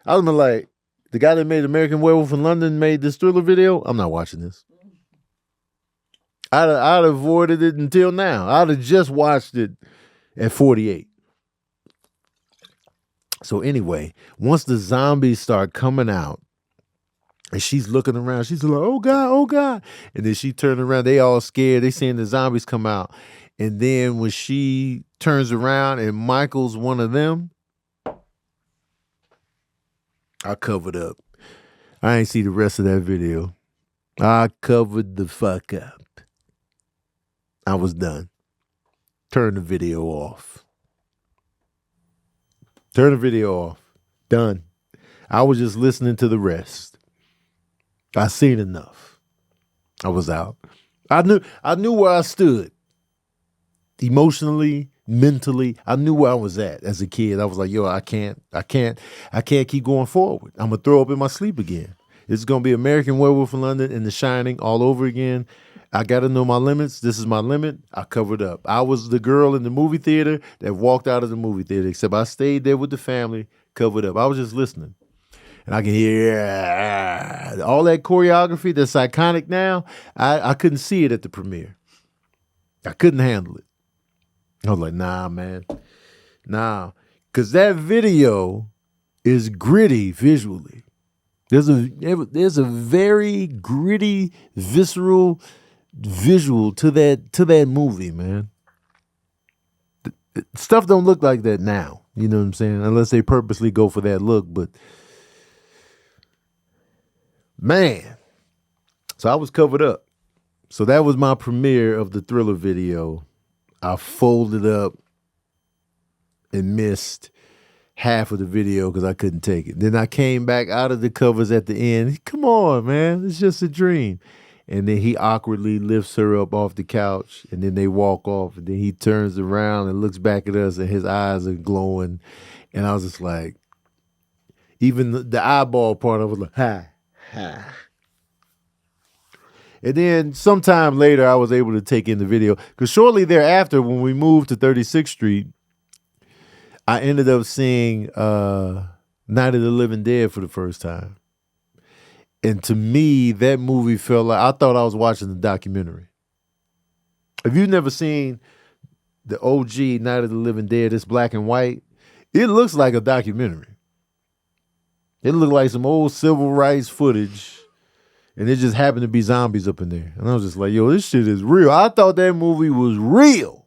I would have been like, the guy that made American Werewolf in London made this Thriller video? I'm not watching this. I'd avoided it until now. I'd have just watched it at 48. So anyway, once the zombies start coming out, and she's looking around, she's like, oh God, oh God. And then she turned around, they all scared. They seeing the zombies come out. And then when she turns around and Michael's one of them, I covered up. I ain't see the rest of that video. I covered the fuck up. I was done. Turn the video off. Turn the video off. Done. I was just listening to the rest. I seen enough. I was out. I knew where I stood. Emotionally, mentally, I knew where I was at as a kid. I was like, yo, I can't keep going forward. I'm gonna throw up in my sleep again. It's gonna be American Werewolf in London and The Shining all over again. I gotta know my limits. This is my limit. I covered up. I was the girl in the movie theater that walked out of the movie theater, except I stayed there with the family, covered up. I was just listening. And I can hear all that choreography that's iconic now. I couldn't see it at the premiere. I couldn't handle it. I was like, nah, man. Nah. Because that video is gritty visually. There's a very gritty, visceral visual to that movie, man. Stuff don't look like that now. You know what I'm saying? Unless they purposely go for that look. But man, so I was covered up. So that was my premiere of the Thriller video. I folded up and missed half of the video because I couldn't take it. Then I came back out of the covers at the end. Come on, man. It's just a dream. And then he awkwardly lifts her up off the couch, and then they walk off. And then he turns around and looks back at us, and his eyes are glowing. And I was just like, even the eyeball part, I was like, ha. And then sometime later, I was able to take in the video. Because shortly thereafter, when we moved to 36th Street, I ended up seeing Night of the Living Dead for the first time. And to me, that movie felt like I thought I was watching a documentary. If you've never seen the OG Night of the Living Dead, it's black and white, it looks like a documentary. It looked like some old civil rights footage. And it just happened to be zombies up in there. And I was just like, yo, this shit is real. I thought that movie was real.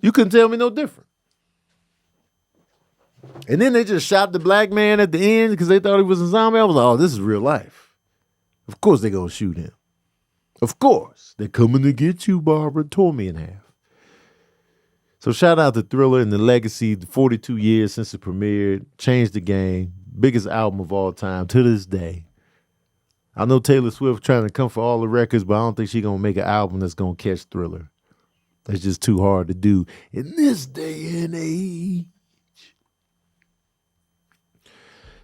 You couldn't tell me no different. And then they just shot the black man at the end because they thought he was a zombie. I was like, oh, this is real life. Of course they're going to shoot him. Of course. They're coming to get you, Barbara. Tore me in half. So shout out to Thriller and the legacy, 42 years since it premiered, changed the game, biggest album of all time to this day. I know Taylor Swift trying to come for all the records, but I don't think she's going to make an album that's going to catch Thriller. That's just too hard to do in this day and age.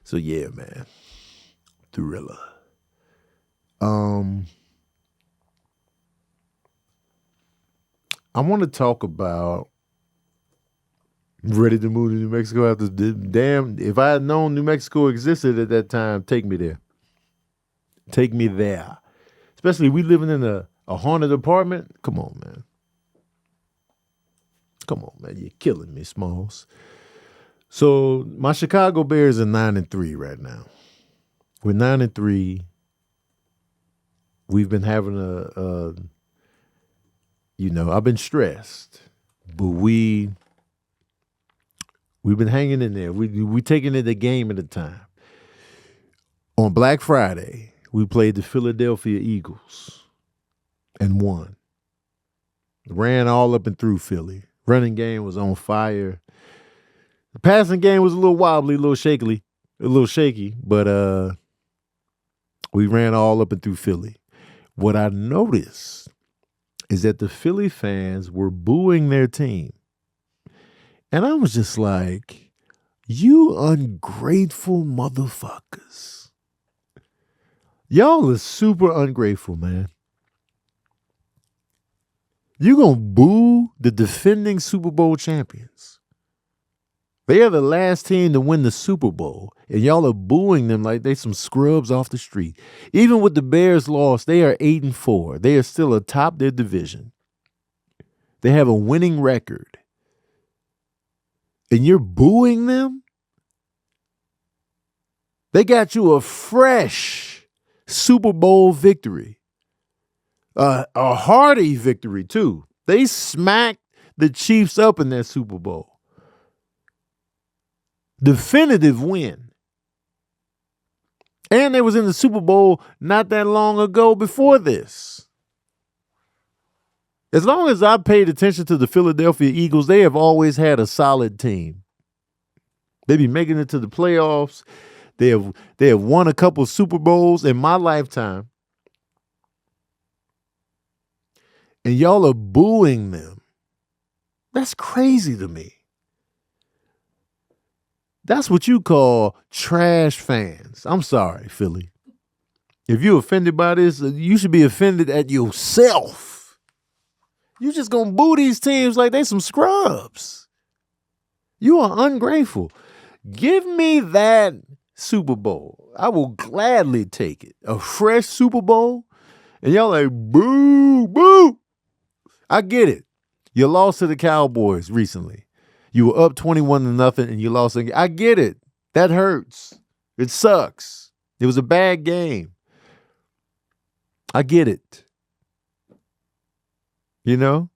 So yeah, man. Thriller. I want to talk about ready to move to New Mexico after damn. If I had known New Mexico existed at that time, take me there. Take me there. Especially we living in a haunted apartment. Come on, man. Come on, man. You're killing me, Smalls. So my Chicago Bears are 9-3 right now. We're 9-3. We've been having I've been stressed, but we've been hanging in there. We taking it a game at a time. On Black Friday, we played the Philadelphia Eagles and won. Ran all up and through Philly. Running game was on fire. The passing game was a little wobbly, a little shaky, but we ran all up and through Philly. What I noticed is that the Philly fans were booing their team. And I was just like, you ungrateful motherfuckers. Y'all are super ungrateful, man. You gonna boo the defending Super Bowl champions. They are the last team to win the Super Bowl, and y'all are booing them like they some scrubs off the street. Even with the Bears loss, they are 8-4. They are still atop their division. They have a winning record. And you're booing them? They got you a fresh Super Bowl victory. A hearty victory, too. They smacked the Chiefs up in that Super Bowl. Definitive win. And they was in the Super Bowl not that long ago before this. As long as I paid attention to the Philadelphia Eagles, they have always had a solid team. They be making it to the playoffs. They have won a couple Super Bowls in my lifetime. And y'all are booing them. That's crazy to me. That's what you call trash fans. I'm sorry, Philly. If you're offended by this, you should be offended at yourself. You just gonna boo these teams like they some scrubs. You are ungrateful. Give me that Super Bowl. I will gladly take it. A fresh Super Bowl. And y'all like, boo, boo. I get it. You lost to the Cowboys recently. You were up 21-0 and you lost. I get it. That hurts. It sucks. It was a bad game. I get it. You know?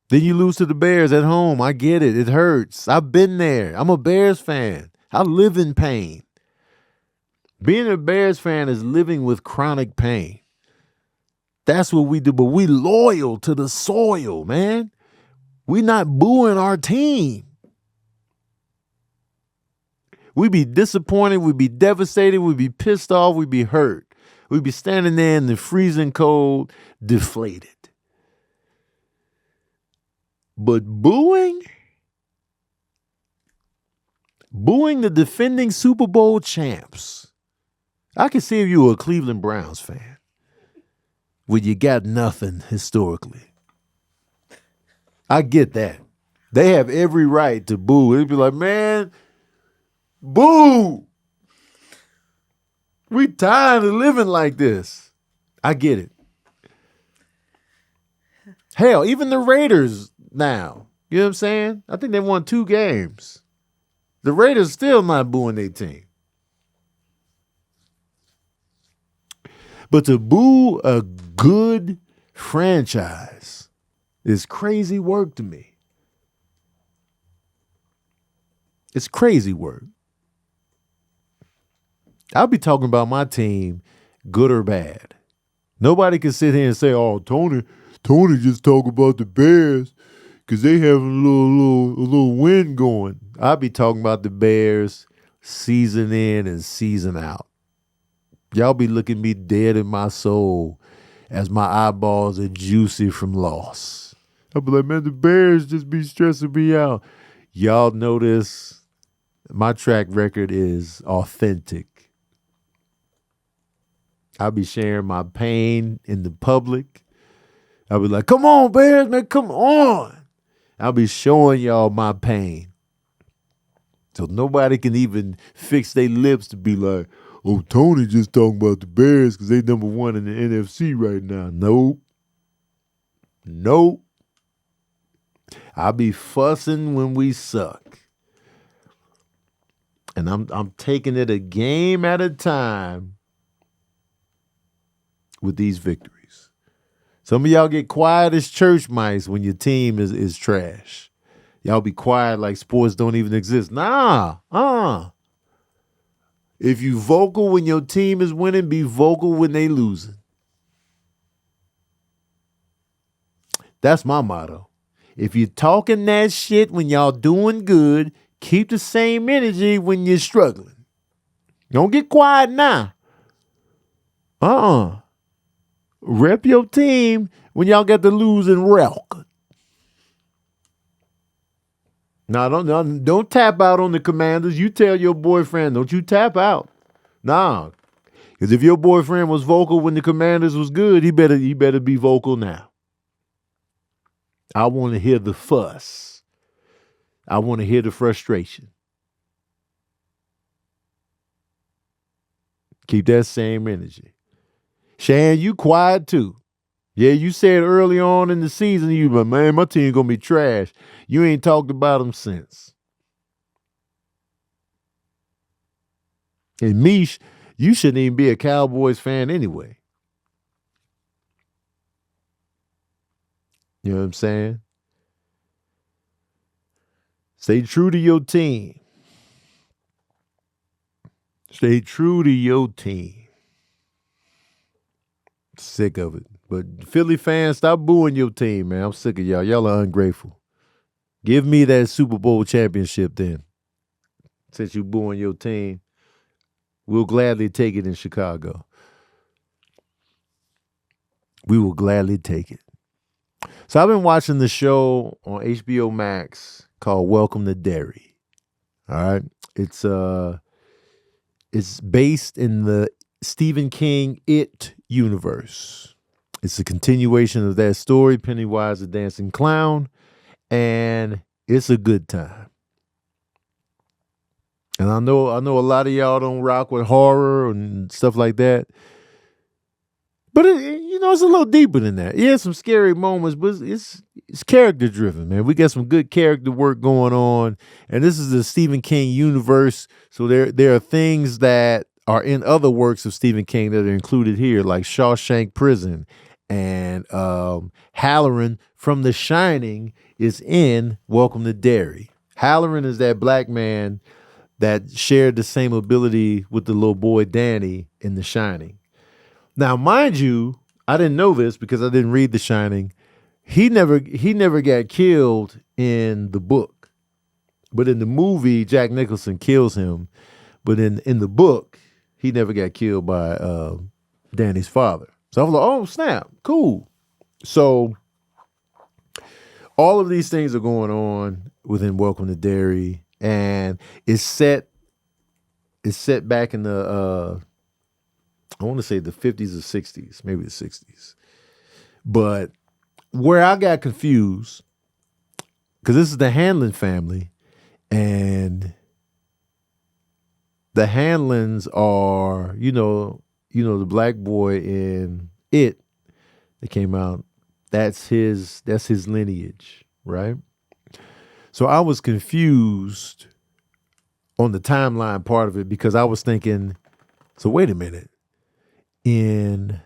Then you lose to the Bears at home. I get it. It hurts. I've been there. I'm a Bears fan. I live in pain. Being a Bears fan is living with chronic pain. That's what we do. But we loyal to the soil, man. We not booing our team. We'd be disappointed. We'd be devastated. We'd be pissed off. We'd be hurt. We'd be standing there in the freezing cold, deflated. But booing the defending Super Bowl champs. I can see if you were a Cleveland Browns fan, where you got nothing historically. I get that. They have every right to boo. They'd be like, man, boo. We tired of living like this. I get it. Hell, even the Raiders now. You know what I'm saying? I think they won 2 games. The Raiders still not booing their team. But to boo a good franchise is crazy work to me. It's crazy work. I'll be talking about my team, good or bad. Nobody can sit here and say, "Oh, Tony just talk about the Bears because they have a little win going." I'll be talking about the Bears season in and season out. Y'all be looking me dead in my soul as my eyeballs are juicy from loss. I'll be like, man, the Bears just be stressing me out. Y'all notice my track record is authentic. I'll be sharing my pain in the public. I'll be like, come on, Bears, man, come on. I'll be showing y'all my pain. So nobody can even fix their lips to be like, oh, Tony just talking about the Bears because they number 1 in the NFC right now. Nope. I'll be fussing when we suck. And I'm taking it a game at a time with these victories. Some of y'all get quiet as church mice when your team is trash. Y'all be quiet like sports don't even exist. Nah. If you vocal when your team is winning, be vocal when they losing. That's my motto. If you're talking that shit when y'all doing good, keep the same energy when you're struggling. Don't get quiet now. Rep your team when y'all get the losing record. Now, don't tap out on the Commanders. You tell your boyfriend, don't you tap out. Nah. Because if your boyfriend was vocal when the Commanders was good, he better be vocal now. I want to hear the fuss. I want to hear the frustration. Keep that same energy. Shan, you quiet too. Yeah, you said early on in the season, you but man, my team gonna be trash. You ain't talked about them since. And Mish, you shouldn't even be a Cowboys fan anyway. You know what I'm saying? Stay true to your team. Stay true to your team. Sick of it. But Philly fans, stop booing your team, man. I'm sick of y'all. Y'all are ungrateful. Give me that Super Bowl championship then. Since you booing your team, we'll gladly take it in Chicago. We will gladly take it. So I've been watching the show on HBO Max called Welcome to Derry. All right. It's based in the Stephen King It universe. It's a continuation of that story, Pennywise the Dancing Clown, and it's a good time. And I know a lot of y'all don't rock with horror and stuff like that. But it's a little deeper than that. Yeah, some scary moments, but it's character driven, man. We got some good character work going on, and this is the Stephen King universe. So there are things that are in other works of Stephen King that are included here, like Shawshank Prison and Halloran from The Shining is in Welcome to Derry. Halloran is that black man that shared the same ability with the little boy Danny in The Shining. Now, mind you, I didn't know this because I didn't read The Shining. He never got killed in the book. But in the movie, Jack Nicholson kills him. But in the book, he never got killed by Danny's father. So I was like, oh, snap, cool. So all of these things are going on within Welcome to Derry. And it's set back in the I want to say the 50s or 60s, maybe the 60s. But where I got confused, because this is the Hanlon family, and the Hanlons are, the black boy in It that came out. That's his lineage, right? So I was confused on the timeline part of it because I was thinking, so wait a minute. In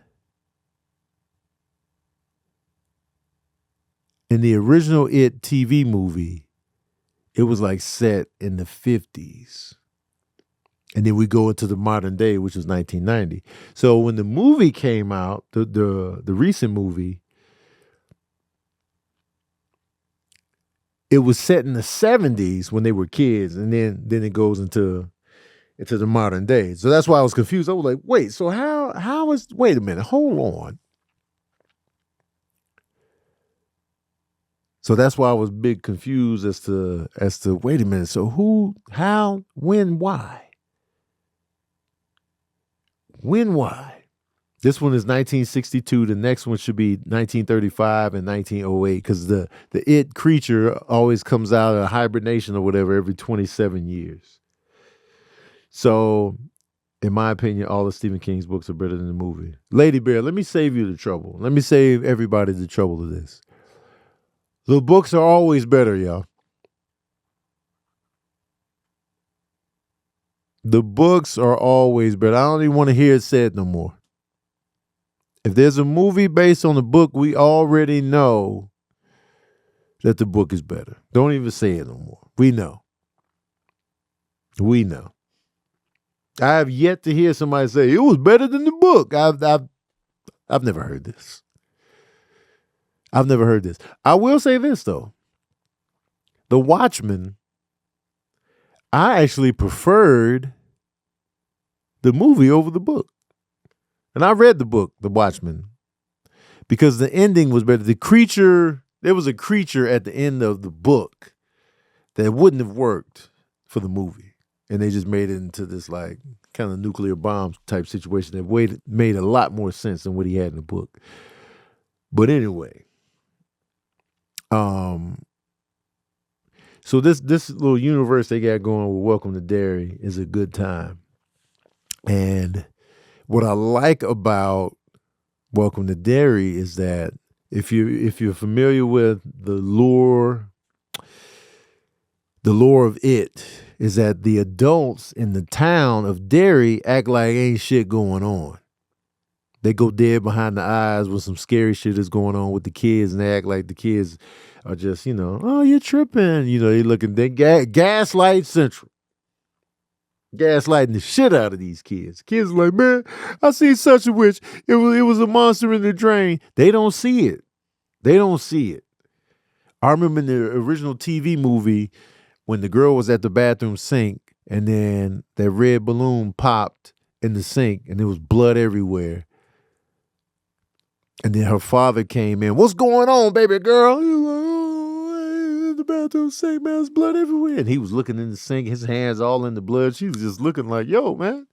the original It TV movie, it was like set in the 50s. And then we go into the modern day, which was 1990. So when the movie came out, the recent movie, it was set in the 70s when they were kids, and then it goes into the modern day. So that's why I was confused. I was like, wait, so how is, wait a minute, hold on. So that's why I was big confused as to wait a minute, so who, how, when, why? When, why? This one is 1962. The next one should be 1935 and 1908 because the It creature always comes out of hibernation or whatever every 27 years. So, in my opinion, all of Stephen King's books are better than the movie. Lady Bear, let me save you the trouble. Let me save everybody the trouble of this. The books are always better, y'all. The books are always better. I don't even want to hear it said no more. If there's a movie based on the book, we already know that the book is better. Don't even say it no more. We know. We know. I have yet to hear somebody say it was better than the book. I've never heard this. I've never heard this. I will say this though. The Watchmen, I actually preferred the movie over the book. And I read the book, The Watchmen, because the ending was better. There was a creature at the end of the book that wouldn't have worked for the movie. And they just made it into this like kind of nuclear bomb type situation that made a lot more sense than what he had in the book. But anyway, so this little universe they got going with Welcome to Derry is a good time. And what I like about Welcome to Derry is that if you're familiar with the lore of It, is that the adults in the town of Derry act like ain't shit going on. They go dead behind the eyes when some scary shit is going on with the kids, and they act like the kids are just, oh, you're tripping. They looking, they gaslight central. Gaslighting the shit out of these kids. Kids are like, man, I seen such a witch. It was a monster in the drain. They don't see it. They don't see it. I remember in the original TV movie when the girl was at the bathroom sink and then that red balloon popped in the sink and there was blood everywhere. And then her father came in. What's going on, baby girl? He was like, oh, in the bathroom sink, man, there's blood everywhere. And he was looking in the sink, his hands all in the blood. She was just looking like, yo, man,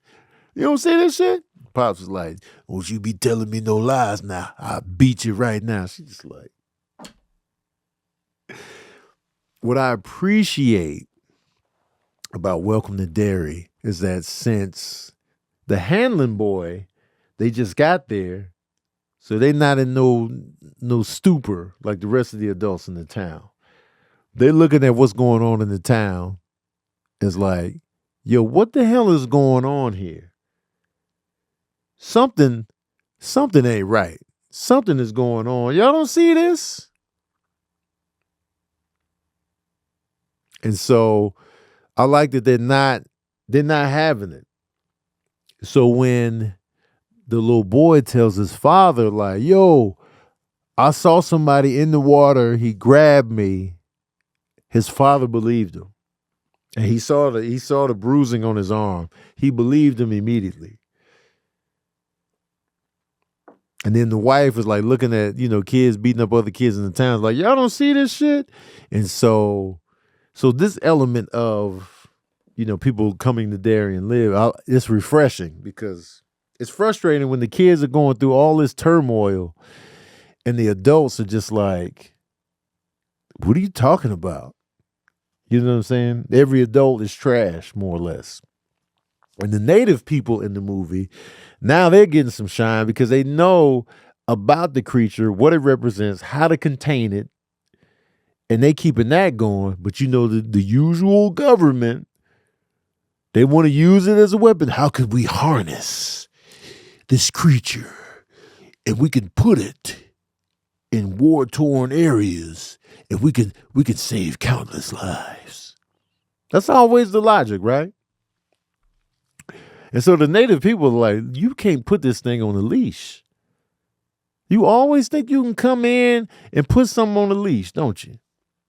you don't see this shit? Pops was like, won't you be telling me no lies now? I'll beat you right now. She just like. What I appreciate about Welcome to Derry is that since the Hanlon boy, they just got there, so they not in no stupor like the rest of the adults in the town. They're looking at what's going on in the town. It's like, yo, what the hell is going on here? Something ain't right. Something is going on. Y'all don't see this? And so I like that they're not having it. So when the little boy tells his father, like, yo, I saw somebody in the water, he grabbed me, his father believed him. And he saw the bruising on his arm. He believed him immediately. And then the wife was like looking at, kids beating up other kids in the town, like, y'all don't see this shit? And so this element of, people coming to Derry and live, it's refreshing because it's frustrating when the kids are going through all this turmoil and the adults are just like, what are you talking about? You know what I'm saying? Every adult is trash, more or less. And the native people in the movie, now they're getting some shine because they know about the creature, what it represents, how to contain it, and they keeping that going. But you know, the usual government, they want to use it as a weapon. How could we harness this creature and we can put it in war-torn areas and we could save countless lives? That's always the logic, right? And so the native people are like, you can't put this thing on a leash. You always think you can come in and put something on a leash, don't you?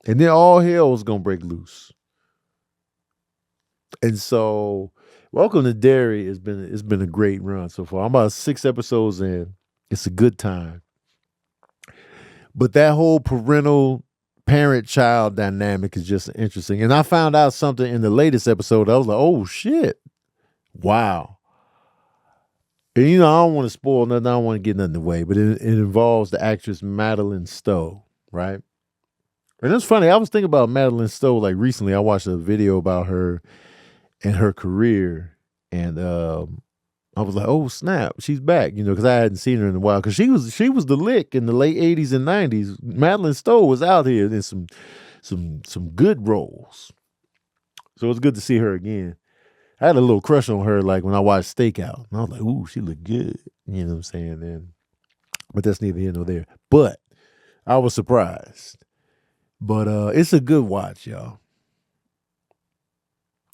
And then all hell is going to break loose. And so Welcome to Derry it's been a great run so far. I'm about 6 episodes in. It's a good time. But that whole parental parent-child dynamic is just interesting. And I found out something in the latest episode. I was like, oh, shit. Wow. And, you know, I don't want to spoil nothing. I don't want to get nothing away. But it involves the actress Madeline Stowe, right? And it's funny. I was thinking about Madeline Stowe like recently. I watched a video about her and her career. And I was like, oh, snap. She's back, you know, because I hadn't seen her in a while. Because she was the lick in the late 80s and 90s. Madeline Stowe was out here in some good roles. So it's good to see her again. I had a little crush on her, like when I watched Stakeout. And I was like, ooh, she looked good. You know what I'm saying? But that's neither here nor there. But I was surprised. But it's a good watch, y'all.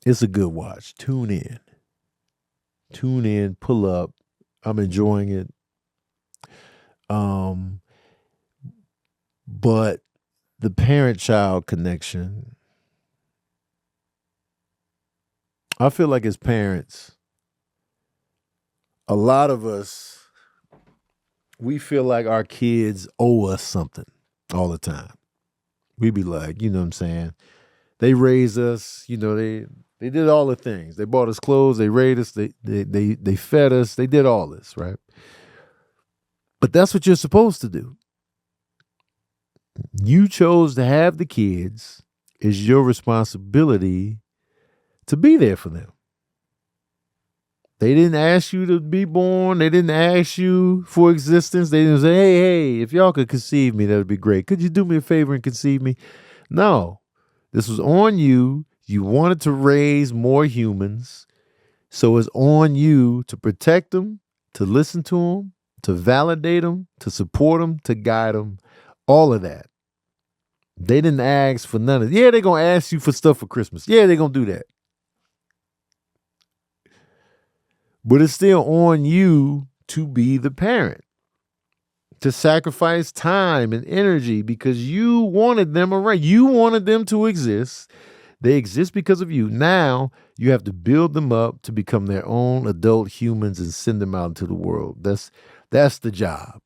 It's a good watch. Tune in, pull up. I'm enjoying it. But the parent-child connection, I feel like as parents, a lot of us, we feel like our kids owe us something all the time. We be like, you know what I'm saying? They raised us, you know, they did all the things. They bought us clothes, they raised us, they fed us, they did all this, right? But that's what you're supposed to do. You chose to have the kids. It's your responsibility to be there for them. They didn't ask you to be born. They didn't ask you for existence. They didn't say, hey, if y'all could conceive me, that would be great. Could you do me a favor and conceive me? No, this was on you. You wanted to raise more humans. So it's on you to protect them, to listen to them, to validate them, to support them, to guide them, all of that. They didn't ask for none of it. Yeah, they're going to ask you for stuff for Christmas. Yeah, they're going to do that. But it's still on you to be the parent, to sacrifice time and energy because you wanted them around. You wanted them to exist. They exist because of you. Now you have to build them up to become their own adult humans and send them out into the world. That's the job.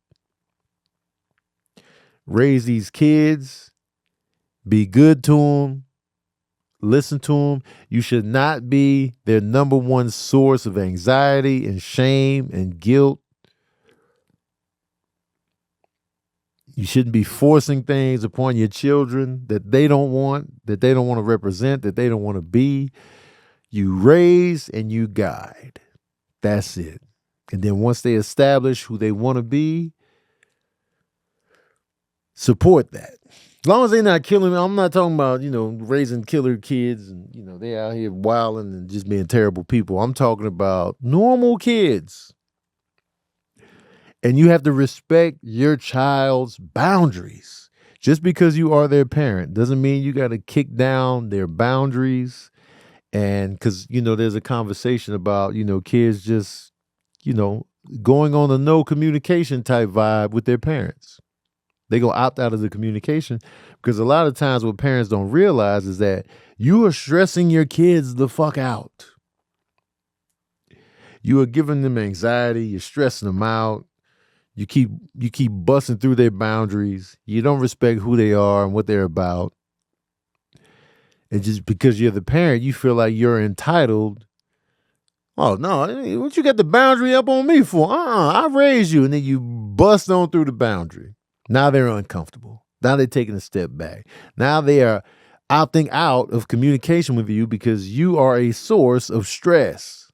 Raise these kids, be good to them, listen to them. You should not be their number one source of anxiety and shame and guilt. You shouldn't be forcing things upon your children that they don't want to represent, that they don't want to be. You raise and you guide. That's it. And then once they establish who they want to be, support that. As long as they're not killing, I'm not talking about, you know, raising killer kids and, you know, they out here wilding and just being terrible people. I'm talking about normal kids. And you have to respect your child's boundaries. Just because you are their parent doesn't mean you got to kick down their boundaries. And because, you know, there's a conversation about, you know, kids just, you know, going on a no communication type vibe with their parents. They go opt out of the communication because a lot of times what parents don't realize is that you are stressing your kids the fuck out. You are giving them anxiety. You're stressing them out. You keep busting through their boundaries. You don't respect who they are and what they're about. And just because you're the parent, you feel like you're entitled. Oh, no, what you got the boundary up on me for? I raised you. And then you bust on through the boundary. Now they're uncomfortable. Now they're taking a step back. Now they are opting out of communication with you because you are a source of stress,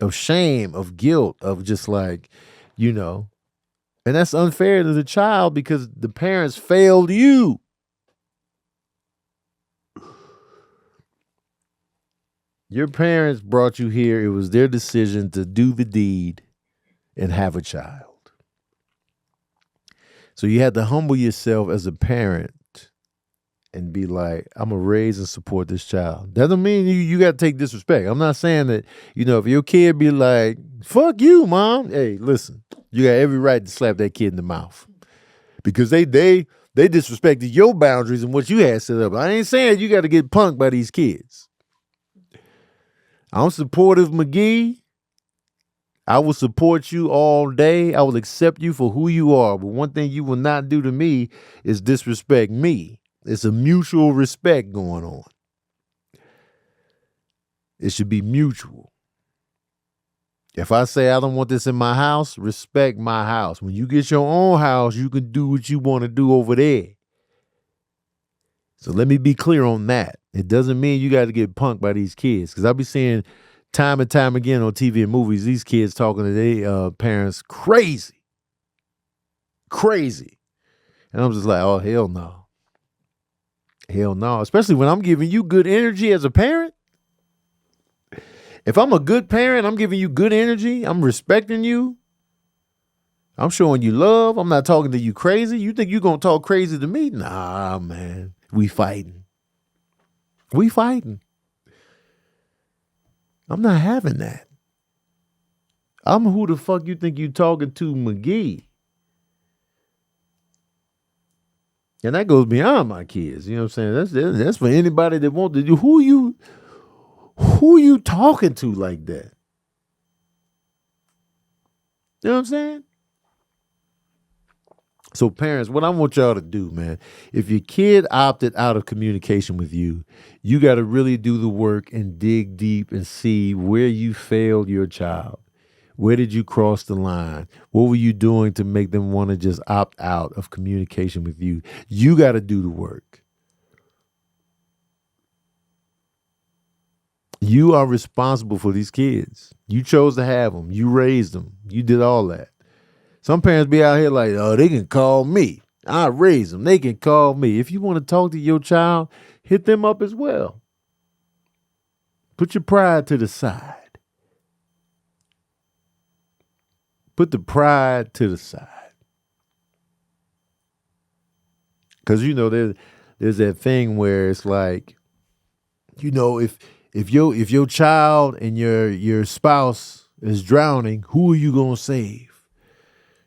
of shame, of guilt, of just like, you know. And that's unfair to the child because the parents failed you. Your parents brought you here. It was their decision to do the deed and have a child. So you had to humble yourself as a parent and be like, I'm going to raise and support this child. That don't mean you got to take disrespect. I'm not saying that, you know, if your kid be like, fuck you, mom. Hey, listen, you got every right to slap that kid in the mouth because they disrespected your boundaries and what you had set up. I ain't saying you got to get punked by these kids. I'm supportive, McGee. I will support you all day. I will accept you for who you are. But one thing you will not do to me is disrespect me. It's a mutual respect going on. It should be mutual. If I say I don't want this in my house, respect my house. When you get your own house, you can do what you want to do over there. So let me be clear on that. It doesn't mean you got to get punked by these kids. Because I'll be seeing time and time again on TV and movies, these kids talking to their parents crazy. Crazy. And I'm just like, oh, hell no. Hell no. Especially when I'm giving you good energy as a parent. If I'm a good parent, I'm giving you good energy. I'm respecting you. I'm showing you love. I'm not talking to you crazy. You think you're going to talk crazy to me? Nah, man. We fighting. We fighting. I'm not having that. I'm who the fuck you think you talking to, McGee. And that goes beyond my kids. You know what I'm saying? That's for anybody that wants to do. Who you talking to like that? You know what I'm saying? So parents, what I want y'all to do, man, if your kid opted out of communication with you, you got to really do the work and dig deep and see where you failed your child. Where did you cross the line? What were you doing to make them want to just opt out of communication with you? You got to do the work. You are responsible for these kids. You chose to have them. You raised them. You did all that. Some parents be out here like, oh, they can call me. I raised them. They can call me. If you want to talk to your child, hit them up as well. Put your pride to the side. Put the pride to the side. Because, you know, there's that thing where it's like, you know, if your child and your spouse is drowning, who are you going to save?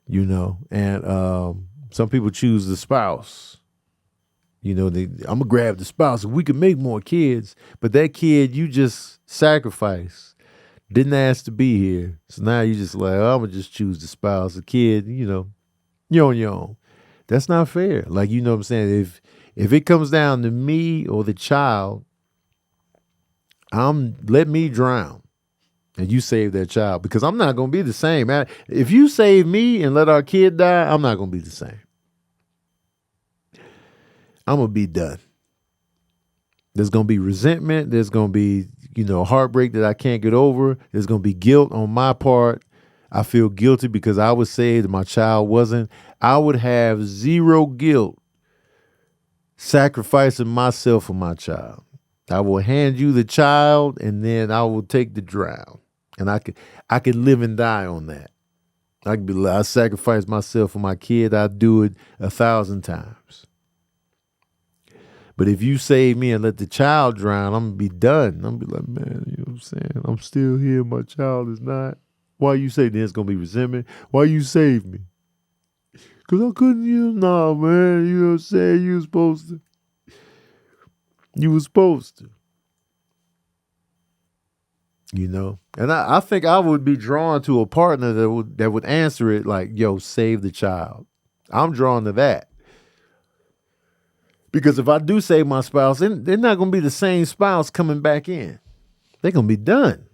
You know, and some people choose the spouse. You know, I'm going to grab the spouse. We can make more kids, but that kid you just sacrificed, didn't ask to be here. So now you just like, oh, I'm going to just choose the spouse. The kid, you know, you're on your own. That's not fair. Like, you know what I'm saying? If it comes down to me or the child, let me drown. And you save that child because I'm not going to be the same. If you save me and let our kid die, I'm not going to be the same. I'm going to be done. There's going to be resentment. There's going to be, you know, heartbreak that I can't get over. There's going to be guilt on my part. I feel guilty because I was saved and my child wasn't. I would have zero guilt sacrificing myself for my child. I will hand you the child and then I will take the drown. And I could live and die on that. I could be like, I sacrifice myself for my kid. I do it 1,000 times. But if you save me and let the child drown, I'm going to be done. I'm going to be like, man, you know what I'm saying? I'm still here. My child is not. Why you say there's going to be resentment? Why you save me? Because I couldn't, nah, man. You know what I'm saying? You were supposed to. You were supposed to. You know? And I think I would be drawn to a partner that would answer it like, yo, save the child. I'm drawn to that. Because if I do save my spouse, they're not going to be the same spouse coming back in. They're going to be done.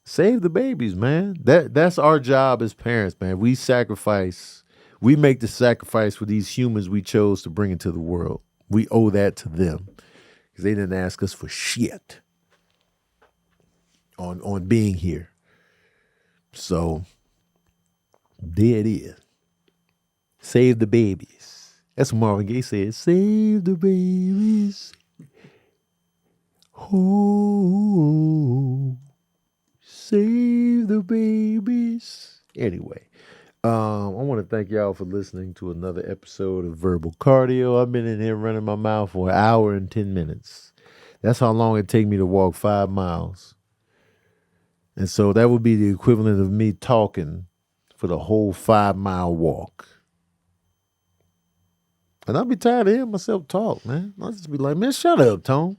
Save the babies, man. That's our job as parents, man. We sacrifice. We make the sacrifice for these humans we chose to bring into the world. We owe that to them because they didn't ask us for shit on being here. So there it is. Save the babies. That's what Marvin Gaye said. Save the babies. Oh, save the babies. Anyway, I want to thank y'all for listening to another episode of Verbal Cardio. I've been in here running my mouth for an hour and 10 minutes. That's how long it take me to walk 5 miles. And so that would be the equivalent of me talking for the whole 5-mile walk. And I'll be tired of hearing myself talk, man. I'll just be like, man, shut up, Tone.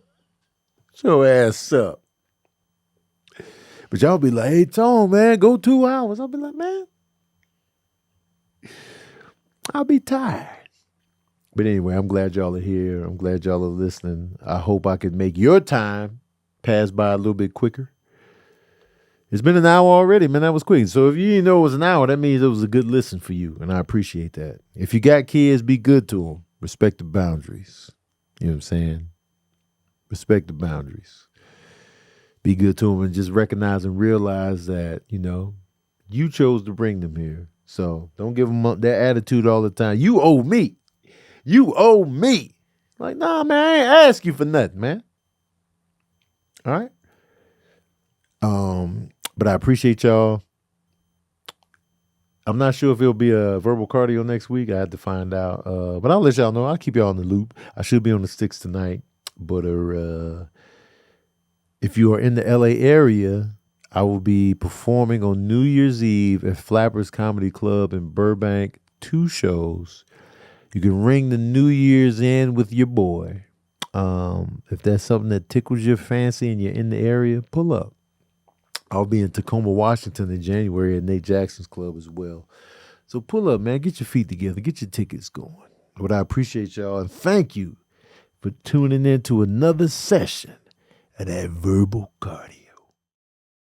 Shut your ass up. But y'all be like, hey, Tone, man, go 2 hours. I'll be like, man, I'll be tired. But anyway, I'm glad y'all are here. I'm glad y'all are listening. I hope I can make your time pass by a little bit quicker. It's been an hour already, man. That was quick. So if you didn't know it was an hour, that means it was a good listen for you, and I appreciate that. If you got kids, be good to them. Respect the boundaries. You know what I'm saying? Respect the boundaries. Be good to them and just recognize and realize that, you chose to bring them here. So don't give them that attitude all the time. You owe me. You owe me. Like, nah, man, I ain't ask you for nothing, man. All right? But I appreciate y'all. I'm not sure if it'll be a verbal cardio next week. I have to find out. But I'll let y'all know. I'll keep y'all in the loop. I should be on the sticks tonight. But if you are in the LA area, I will be performing on New Year's Eve at Flappers Comedy Club in Burbank. 2 shows. You can ring the New Year's in with your boy. If that's something that tickles your fancy and you're in the area, pull up. I'll be in Tacoma, Washington in January at Nate Jackson's club as well. So pull up, man. Get your feet together. Get your tickets going. But I appreciate y'all. And thank you for tuning in to another session of that verbal cardio.